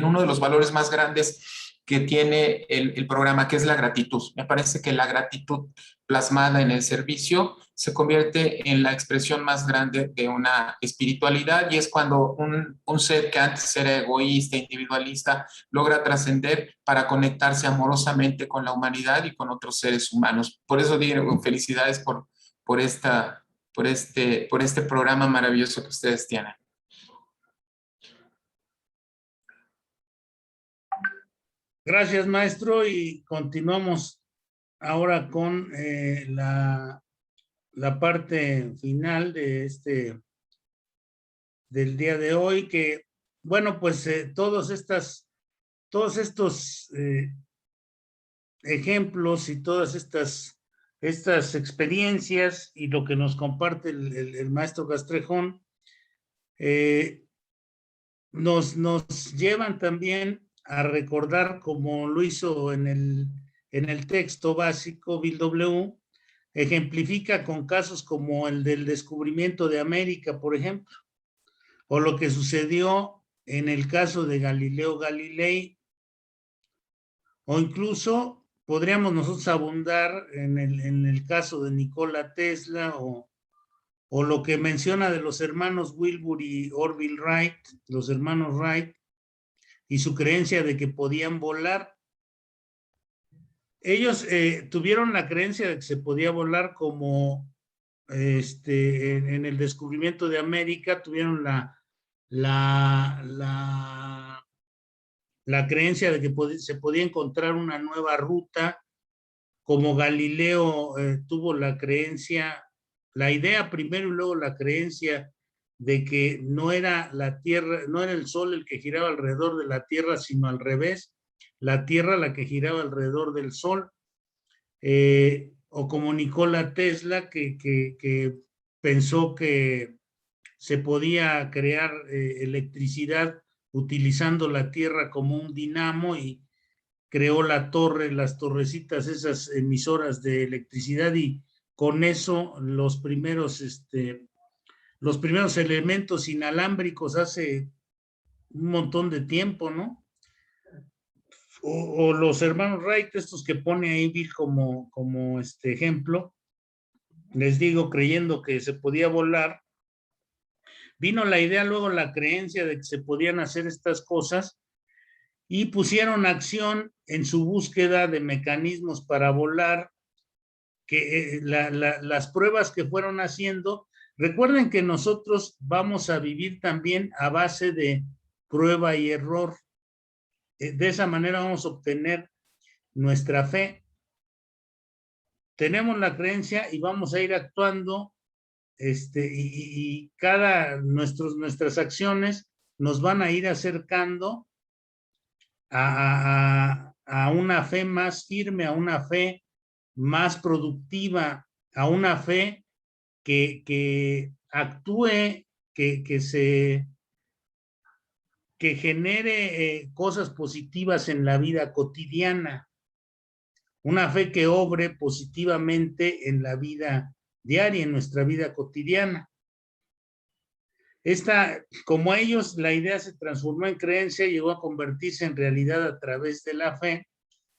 uno de los valores más grandes que tiene el programa, que es la gratitud. Me parece que la gratitud plasmada en el servicio se convierte en la expresión más grande de una espiritualidad, y es cuando un ser que antes era egoísta, individualista, logra trascender para conectarse amorosamente con la humanidad y con otros seres humanos. Por eso digo, felicidades por este programa maravilloso que ustedes tienen. Gracias, maestro, y continuamos ahora con la parte final de del día de hoy, que, bueno, pues todos estos ejemplos y todas estas experiencias y lo que nos comparte el maestro Castrejón, nos llevan también a recordar, como lo hizo en el texto básico, Bill W., ejemplifica con casos como el del descubrimiento de América, por ejemplo, o lo que sucedió en el caso de Galileo Galilei, o incluso podríamos nosotros abundar en el caso de Nikola Tesla, o lo que menciona de los hermanos Wilbur y Orville Wright, los hermanos Wright, y su creencia de que podían volar. Ellos tuvieron la creencia de que se podía volar como en el descubrimiento de América, tuvieron la creencia de que se podía encontrar una nueva ruta, como Galileo tuvo la creencia, la idea primero y luego la creencia de que no era la Tierra, no era el Sol el que giraba alrededor de la Tierra, sino al revés, la Tierra la que giraba alrededor del Sol. O como Nikola Tesla, que pensó que se podía crear electricidad utilizando la Tierra como un dinamo, y creó las torrecitas, esas emisoras de electricidad, y con eso los primeros elementos inalámbricos hace un montón de tiempo, ¿no? O los hermanos Wright, estos que pone ahí Bill como ejemplo, les digo, creyendo que se podía volar, vino la idea, luego la creencia de que se podían hacer estas cosas, y pusieron acción en su búsqueda de mecanismos para volar, que las pruebas que fueron haciendo. Recuerden que nosotros vamos a vivir también a base de prueba y error. De esa manera vamos a obtener nuestra fe. Tenemos la creencia y vamos a ir actuando, y nuestras acciones nos van a ir acercando a una fe más firme, a una fe más productiva, a una fe que actúe, que genere cosas positivas en la vida cotidiana, una fe que obre positivamente en la vida diaria, en nuestra vida cotidiana. Como ellos, la idea se transformó en creencia, llegó a convertirse en realidad a través de la fe,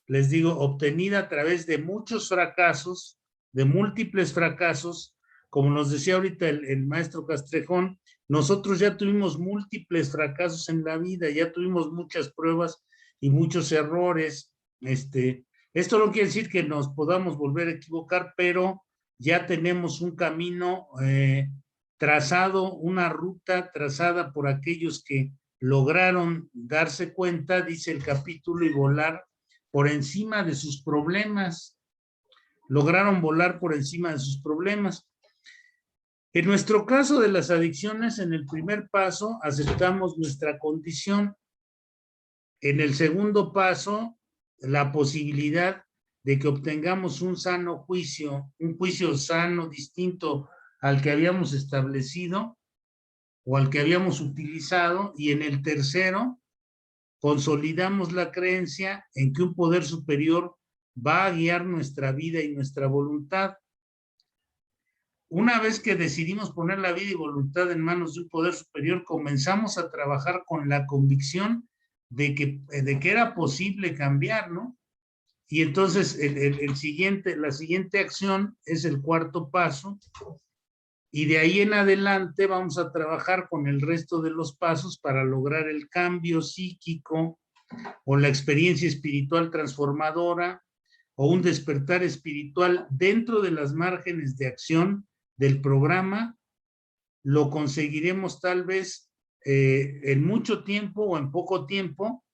les digo, obtenida a través de muchos fracasos, de múltiples fracasos. Como nos decía ahorita el maestro Castrejón, nosotros ya tuvimos múltiples fracasos en la vida, ya tuvimos muchas pruebas y muchos errores. Esto no quiere decir que nos podamos volver a equivocar, pero ya tenemos un camino trazado, una ruta trazada por aquellos que lograron darse cuenta, dice el capítulo, y volar por encima de sus problemas. Lograron volar por encima de sus problemas. En nuestro caso de las adicciones, en el primer paso aceptamos nuestra condición. En el segundo paso, la posibilidad de que obtengamos un juicio sano, distinto al que habíamos establecido o al que habíamos utilizado. Y en el tercero, consolidamos la creencia en que un poder superior va a guiar nuestra vida y nuestra voluntad. Una vez que decidimos poner la vida y voluntad en manos de un poder superior, comenzamos a trabajar con la convicción de que era posible cambiar, ¿no? Y entonces la siguiente acción es el cuarto paso, y de ahí en adelante vamos a trabajar con el resto de los pasos para lograr el cambio psíquico o la experiencia espiritual transformadora o un despertar espiritual dentro de las márgenes de acción del programa. Lo conseguiremos tal vez en mucho tiempo o en poco tiempo,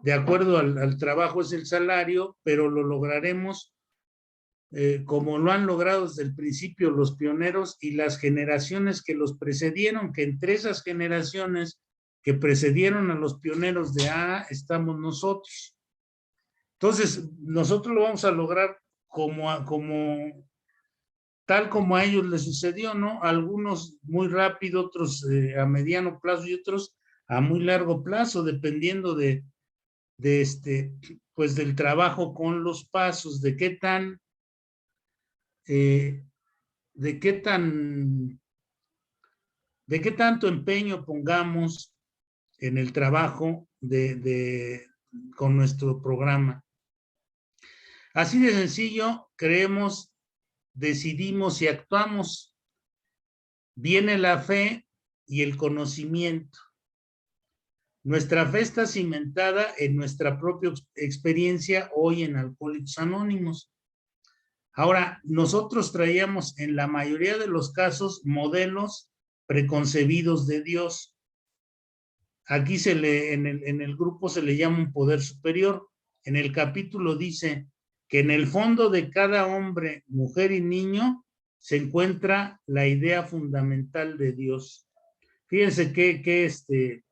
de acuerdo al trabajo es el salario, pero lo lograremos como lo han logrado desde el principio los pioneros y las generaciones que los precedieron, que entre esas generaciones que precedieron a los pioneros de AA estamos nosotros. Entonces, nosotros lo vamos a lograr tal como a ellos les sucedió, ¿no? Algunos muy rápido, otros a mediano plazo y otros a muy largo plazo, dependiendo pues del trabajo con los pasos, de qué tanto empeño pongamos en el trabajo con nuestro programa. Así de sencillo, creemos, decidimos y actuamos. Viene la fe y el conocimiento. Nuestra fe está cimentada en nuestra propia experiencia hoy en Alcohólicos Anónimos. Ahora, nosotros traíamos en la mayoría de los casos modelos preconcebidos de Dios. Aquí en el grupo se le llama un poder superior. En el capítulo dice que en el fondo de cada hombre, mujer y niño se encuentra la idea fundamental de Dios. Fíjense qué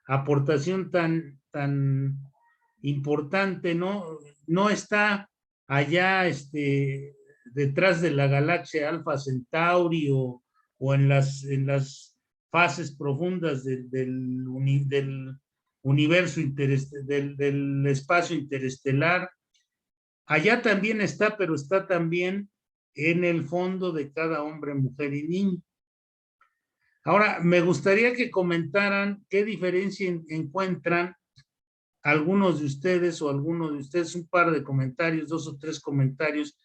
aportación tan importante, ¿no? No está allá detrás de la galaxia Alfa Centauri o en las fases profundas del universo del espacio interestelar. Allá también está, pero está también en el fondo de cada hombre, mujer y niño. Ahora, me gustaría que comentaran qué diferencia encuentran algunos de ustedes un par de comentarios, 2 o 3 comentarios,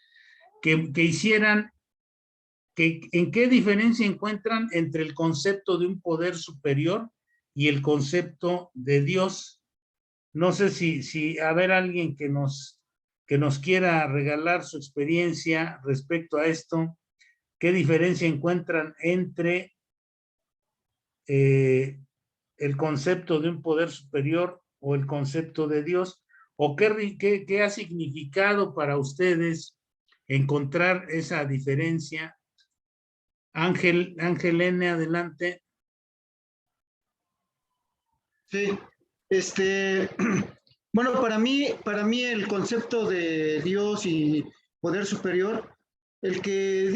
que hicieran, en qué diferencia encuentran entre el concepto de un poder superior y el concepto de Dios. No sé si haber alguien que nos quiera regalar su experiencia respecto a esto, qué diferencia encuentran entre el concepto de un poder superior o el concepto de Dios, o qué ha significado para ustedes encontrar esa diferencia. Ángel N., adelante. Sí, bueno, para mí el concepto de Dios y poder superior, el que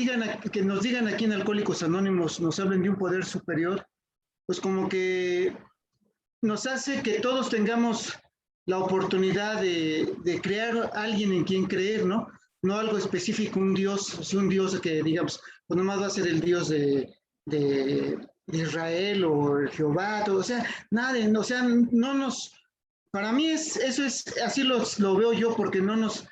nos digan aquí en Alcohólicos Anónimos, nos hablen de un poder superior, pues como que nos hace que todos tengamos la oportunidad de crear a alguien en quien creer, ¿no? No algo específico, un Dios que digamos, pues nomás va a ser el Dios de Israel o el Jehová, todo, o sea, nada, o sea, no nos, para mí eso es, así lo veo yo, porque no nos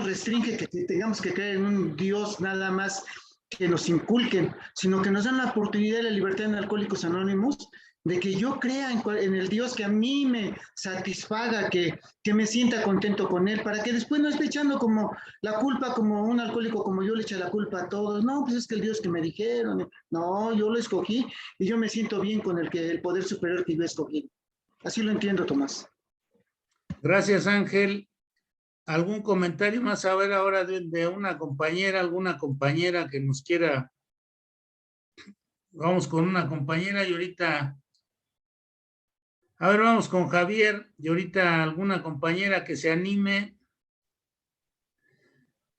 restringe que tengamos que creer en un Dios nada más que nos inculquen, sino que nos dan la oportunidad y la libertad en Alcohólicos Anónimos de que yo crea en el Dios que a mí me satisfaga, que me sienta contento con él, para que después no esté echando como la culpa, como un alcohólico como yo le echa la culpa a todos. No, pues es que el Dios que me dijeron, no, yo lo escogí y yo me siento bien con el poder superior que yo escogí. Así lo entiendo, Tomás. Gracias, Ángel. ¿Algún comentario más? A ver ahora de una compañera, alguna compañera que nos quiera. Vamos con una compañera y ahorita. A ver, vamos con Javier y ahorita alguna compañera que se anime.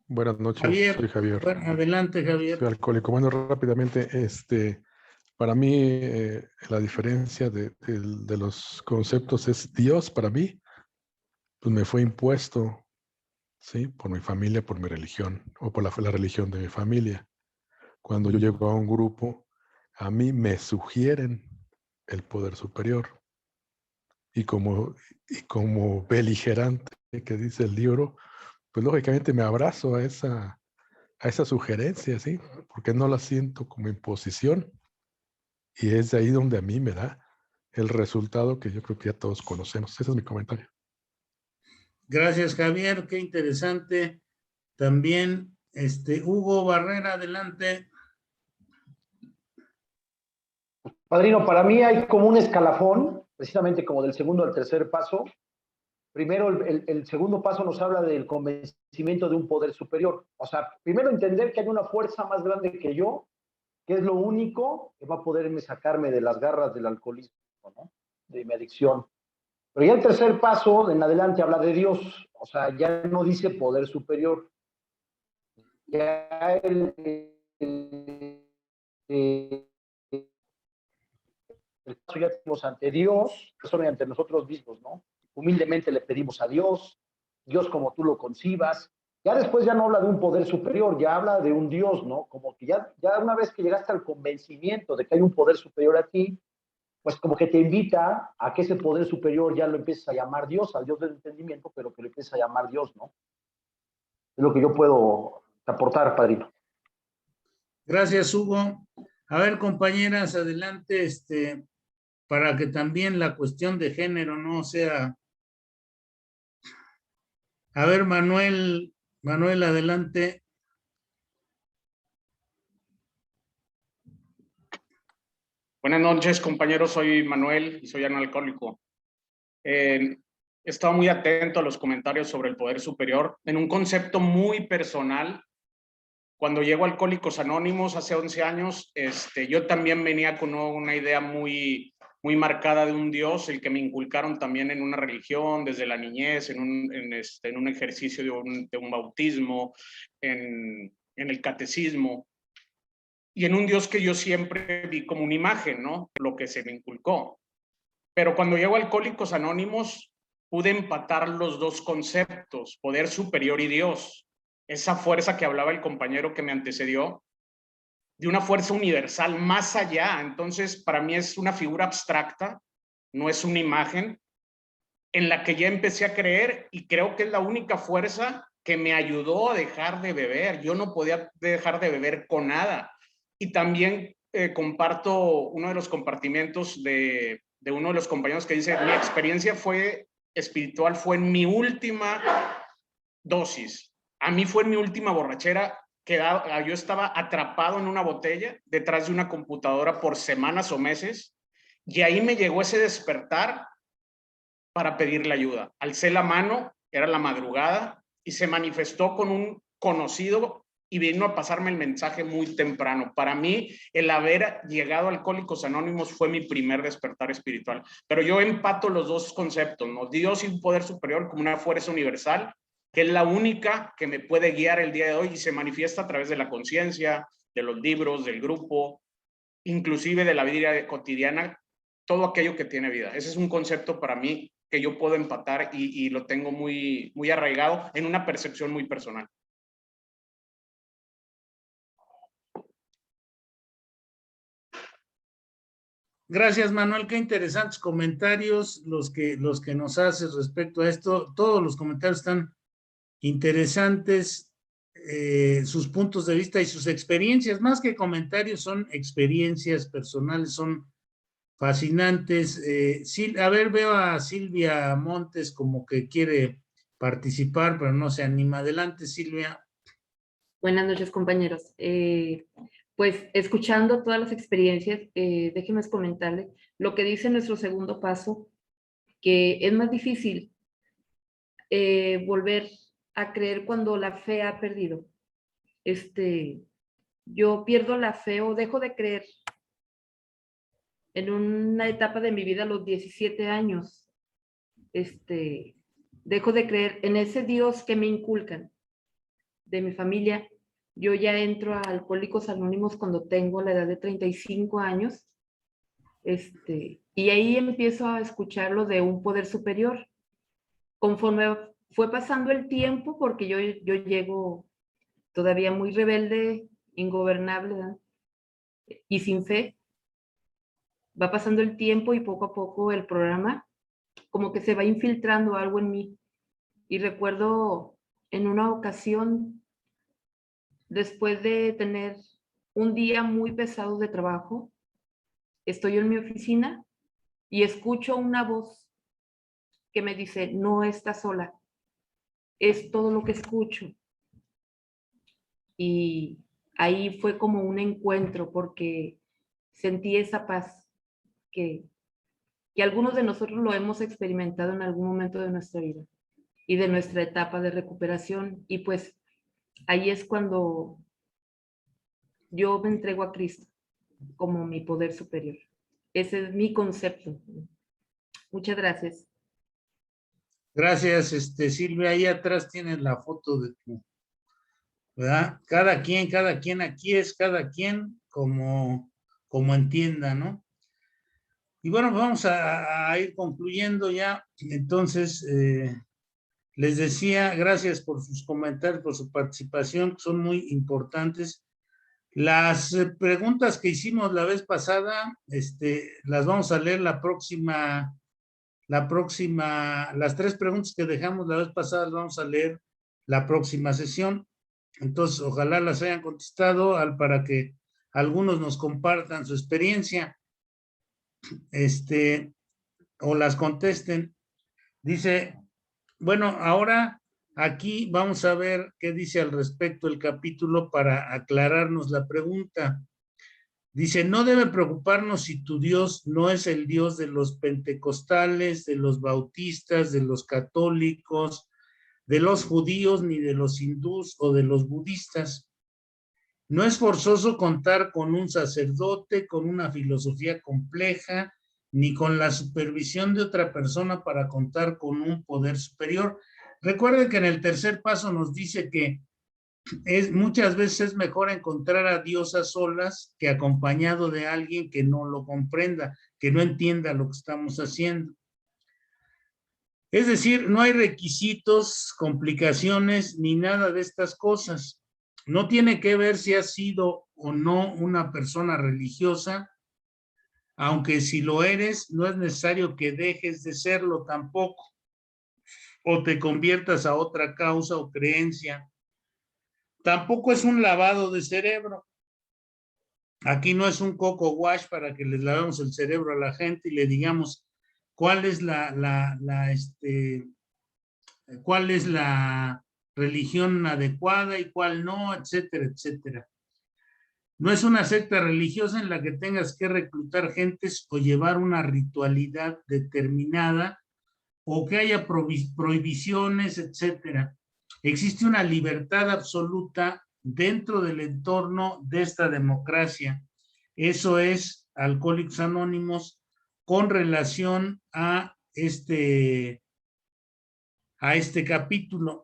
Buenas noches, Javier, soy Javier. Bueno, adelante, Javier. Soy alcohólico. Bueno, rápidamente, para mí la diferencia de los conceptos es Dios para mí, pues me fue impuesto, ¿sí? Por mi familia, por mi religión o por la religión de mi familia. Cuando yo llego a un grupo, a mí me sugieren el poder superior. Y como beligerante que dice el libro, pues lógicamente me abrazo a esa sugerencia, ¿sí? Porque no la siento como imposición. Y es de ahí donde a mí me da el resultado que yo creo que ya todos conocemos. Ese es mi comentario. Gracias, Javier. Qué interesante. También, Hugo Barrera, adelante. Padrino, para mí hay como un escalafón, precisamente como del segundo al tercer paso, primero el segundo paso nos habla del convencimiento de un poder superior. O sea, primero entender que hay una fuerza más grande que yo, que es lo único que va a poderme sacarme de las garras del alcoholismo, ¿no? De mi adicción. Pero ya el tercer paso, en adelante, habla de Dios. O sea, ya no dice poder superior. Ya el paso ya tenemos ante Dios, eso ante nosotros mismos, ¿no? Humildemente le pedimos a Dios, Dios como tú lo concibas. Ya después ya no habla de un poder superior, ya habla de un Dios, ¿no? Como que ya una vez que llegaste al convencimiento de que hay un poder superior a ti, pues como que te invita a que ese poder superior ya lo empieces a llamar Dios, al Dios del entendimiento, pero que lo empieces a llamar Dios, ¿no? Es lo que yo puedo aportar, padrino. Gracias, Hugo. A ver, compañeras, adelante, para que también la cuestión de género no sea... A ver, Manuel, adelante. Buenas noches, compañeros. Soy Manuel y soy analcohólico. He estado muy atento a los comentarios sobre el poder superior. En un concepto muy personal, cuando llego a Alcohólicos Anónimos hace 11 años, yo también venía con una idea muy marcada de un Dios, el que me inculcaron también en una religión desde la niñez, en un ejercicio de un bautismo, en el catecismo. Y en un Dios que yo siempre vi como una imagen, ¿no? Lo que se me inculcó. Pero cuando llego a Alcohólicos Anónimos, pude empatar los dos conceptos, poder superior y Dios. Esa fuerza que hablaba el compañero que me antecedió, de una fuerza universal más allá. Entonces, para mí es una figura abstracta, no es una imagen, en la que ya empecé a creer y creo que es la única fuerza que me ayudó a dejar de beber. Yo no podía dejar de beber con nada. Y también comparto uno de los compartimientos de uno de los compañeros que dice, mi experiencia espiritual fue en mi última dosis. A mí fue en mi última borrachera que yo estaba atrapado en una botella detrás de una computadora por semanas o meses y ahí me llegó ese despertar para pedirle ayuda. Alcé la mano, era la madrugada y se manifestó con un conocido y vino a pasarme el mensaje muy temprano. Para mí, el haber llegado a Alcohólicos Anónimos fue mi primer despertar espiritual. Pero yo empato los dos conceptos, ¿no? Dios y un poder superior como una fuerza universal, que es la única que me puede guiar el día de hoy y se manifiesta a través de la conciencia, de los libros, del grupo, inclusive de la vida cotidiana, todo aquello que tiene vida. Ese es un concepto para mí que yo puedo empatar y lo tengo muy arraigado en una percepción muy personal. Gracias, Manuel. Qué interesantes comentarios los que nos haces respecto a esto. Todos los comentarios están interesantes, sus puntos de vista y sus experiencias, más que comentarios, son experiencias personales, son fascinantes. A ver, veo a Silvia Montes como que quiere participar, pero no se anima. Adelante, Silvia. Buenas noches, compañeros. Pues escuchando todas las experiencias, déjenme comentarles lo que dice nuestro segundo paso, que es más difícil volver a creer cuando la fe ha perdido. Yo pierdo la fe o dejo de creer en una etapa de mi vida a los 17 años. Dejo de creer en ese Dios que me inculcan de mi familia. Yo ya entro a Alcohólicos Anónimos cuando tengo la edad de 35 años. Y ahí empiezo a escuchar lo de un poder superior. Conforme fue pasando el tiempo, porque yo llego todavía muy rebelde, ingobernable, ¿verdad? Y sin fe, va pasando el tiempo y poco a poco el programa como que se va infiltrando algo en mí. Y recuerdo en una ocasión, después de tener un día muy pesado de trabajo, estoy en mi oficina y escucho una voz que me dice, no estás sola. Es todo lo que escucho. Y ahí fue como un encuentro porque sentí esa paz que que algunos de nosotros lo hemos experimentado en algún momento de nuestra vida y de nuestra etapa de recuperación. Y pues ahí es cuando yo me entrego a Cristo como mi poder superior. Ese es mi concepto. Muchas gracias. Gracias, Silvia. Ahí atrás tienes la foto de tu, ¿verdad? Cada quien, aquí es cada quien como entienda, ¿no? Y bueno, vamos a ir concluyendo ya. Entonces, les decía, gracias por sus comentarios, por su participación, que son muy importantes. Las preguntas que hicimos la vez pasada, las vamos a leer las 3 preguntas que dejamos la vez pasada, las vamos a leer la próxima sesión. Entonces, ojalá las hayan contestado para que algunos nos compartan su experiencia, o las contesten. Dice, bueno, ahora aquí vamos a ver qué dice al respecto el capítulo para aclararnos la pregunta. Dice, no debe preocuparnos si tu Dios no es el Dios de los pentecostales, de los bautistas, de los católicos, de los judíos, ni de los hindús o de los budistas. No es forzoso contar con un sacerdote, con una filosofía compleja, ni con la supervisión de otra persona para contar con un poder superior. Recuerden que en el tercer paso nos dice que muchas veces es mejor encontrar a Dios a solas que acompañado de alguien que no lo comprenda, que no entienda lo que estamos haciendo. Es decir, no hay requisitos, complicaciones, ni nada de estas cosas. No tiene que ver si has sido o no una persona religiosa, aunque si lo eres, no es necesario que dejes de serlo tampoco, o te conviertas a otra causa o creencia. Tampoco es un lavado de cerebro. Aquí no es un coco wash para que les lavemos el cerebro a la gente y le digamos cuál es cuál es la religión adecuada y cuál no, etcétera, etcétera. No es una secta religiosa en la que tengas que reclutar gentes o llevar una ritualidad determinada o que haya prohibiciones, etcétera. Existe una libertad absoluta dentro del entorno de esta democracia. Eso es Alcohólicos Anónimos con relación a este capítulo.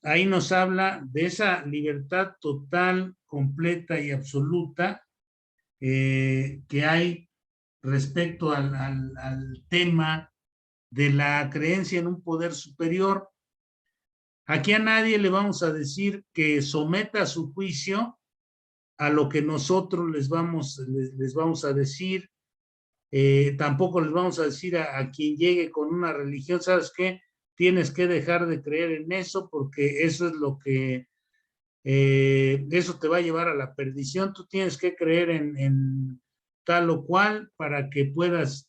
Ahí nos habla de esa libertad total, completa y absoluta que hay respecto al tema de la creencia en un poder superior. Aquí a nadie le vamos a decir que someta su juicio a lo que nosotros les vamos a decir. Tampoco les vamos a decir a quien llegue con una religión, ¿sabes qué? Tienes que dejar de creer en eso porque eso es lo que, eso te va a llevar a la perdición. Tú tienes que creer en tal o cual para que puedas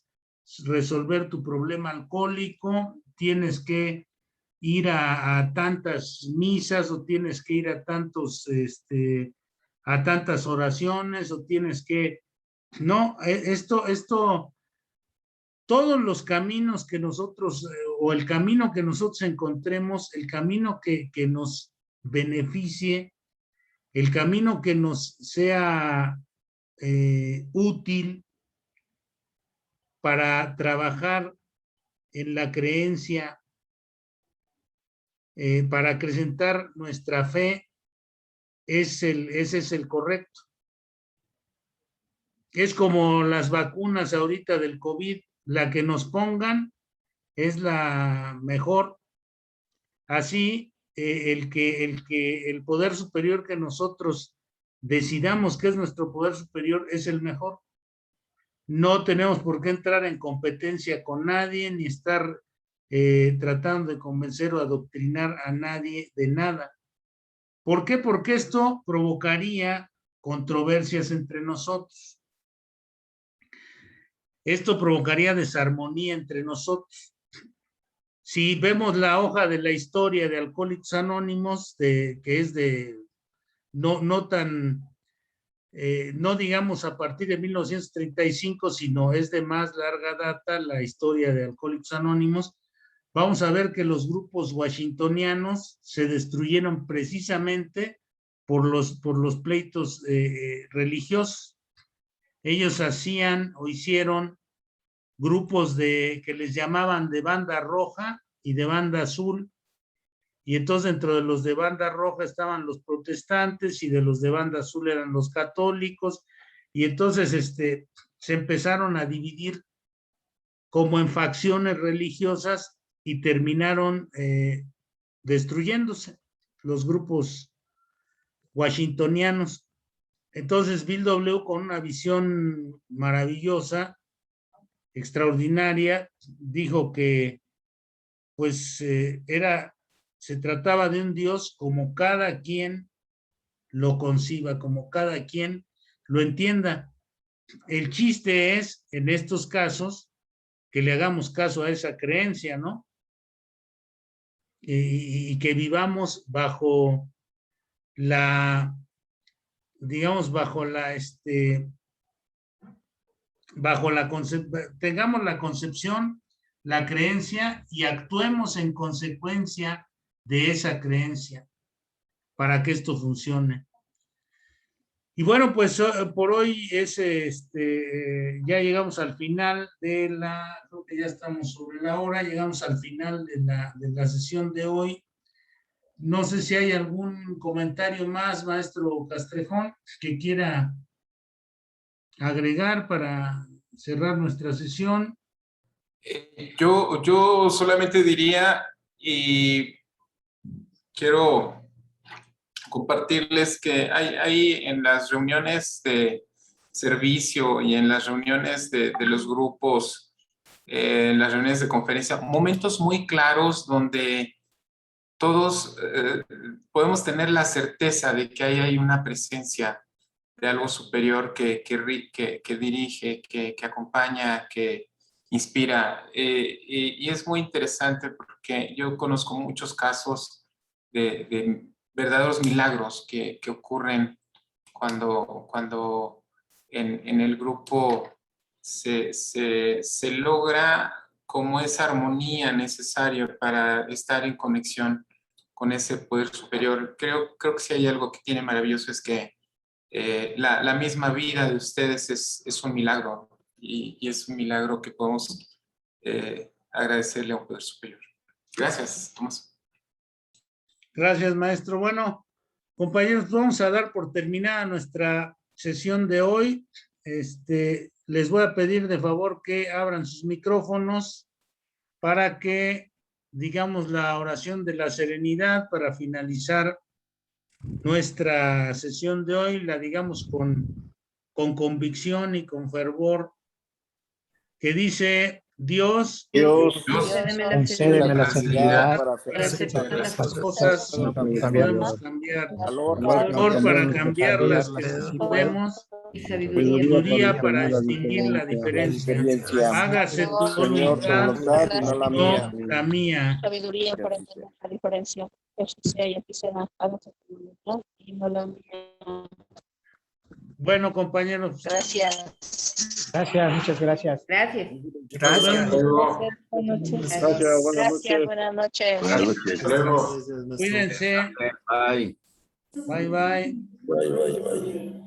resolver tu problema alcohólico. Tienes que ir a tantas misas o tienes que ir a tantas oraciones o tienes que, no, todos los caminos que nosotros, o el camino que nosotros encontremos, el camino que nos beneficie, el camino que nos sea útil para trabajar en la creencia, para acrecentar nuestra fe, ese es el correcto. Es como las vacunas ahorita del COVID, la que nos pongan es la mejor. Así, el poder superior que nosotros decidamos que es nuestro poder superior es el mejor. No tenemos por qué entrar en competencia con nadie, ni estar tratando de convencer o adoctrinar a nadie de nada. ¿Por qué? Porque esto provocaría controversias entre nosotros. Esto provocaría desarmonía entre nosotros. Si vemos la hoja de la historia de Alcohólicos Anónimos, que es de no tan no digamos a partir de 1935, sino es de más larga data la historia de Alcohólicos Anónimos, vamos a ver que los grupos washingtonianos se destruyeron precisamente por los pleitos religiosos. Ellos hacían o hicieron grupos que les llamaban de banda roja y de banda azul, y entonces dentro de los de banda roja estaban los protestantes y de los de banda azul eran los católicos, y entonces se empezaron a dividir como en facciones religiosas y terminaron destruyéndose los grupos washingtonianos. Entonces Bill W., con una visión maravillosa, extraordinaria, dijo que pues se trataba de un Dios como cada quien lo conciba, como cada quien lo entienda. El chiste es, en estos casos, que le hagamos caso a esa creencia, ¿no? Y que vivamos bajo tengamos la concepción, la creencia y actuemos en consecuencia de esa creencia para que esto funcione. Y bueno, pues por hoy ya llegamos al final creo que ya estamos sobre la hora, llegamos al final de la sesión de hoy. No sé si hay algún comentario más, maestro Castrejón, que quiera agregar para cerrar nuestra sesión. Yo solamente diría, y quiero compartirles que hay en las reuniones de servicio y en las reuniones de los grupos, en las reuniones de conferencia, momentos muy claros donde todos podemos tener la certeza de que ahí hay una presencia de algo superior que dirige, que acompaña, que inspira. Y es muy interesante porque yo conozco muchos casos de verdaderos milagros que ocurren cuando en el grupo se logra como esa armonía necesaria para estar en conexión con ese poder superior. Creo que si hay algo que tiene maravilloso es que la misma vida de ustedes es un milagro, y es un milagro que podemos agradecerle a un poder superior. Gracias, Tomás. Gracias, maestro. Bueno, compañeros, vamos a dar por terminada nuestra sesión de hoy. Les voy a pedir de favor que abran sus micrófonos para que digamos la oración de la serenidad para finalizar nuestra sesión de hoy, la digamos con convicción y con fervor, que dice: Dios, concédeme la serenidad para aceptar las cosas que podemos cambiar, valor para cambiar las que podemos, y sabiduría para distinguir la diferencia. Hágase tu voluntad, no la mía. Sabiduría para entender la diferencia. Eso sea y aquí será. Hágase tu voluntad y no la mía. Bueno, compañeros. Gracias. Gracias, muchas gracias. Gracias. Gracias. Buenas noches. Gracias, buenas noches. Cuídense. Bye. Bye, bye. Bye, bye, bye.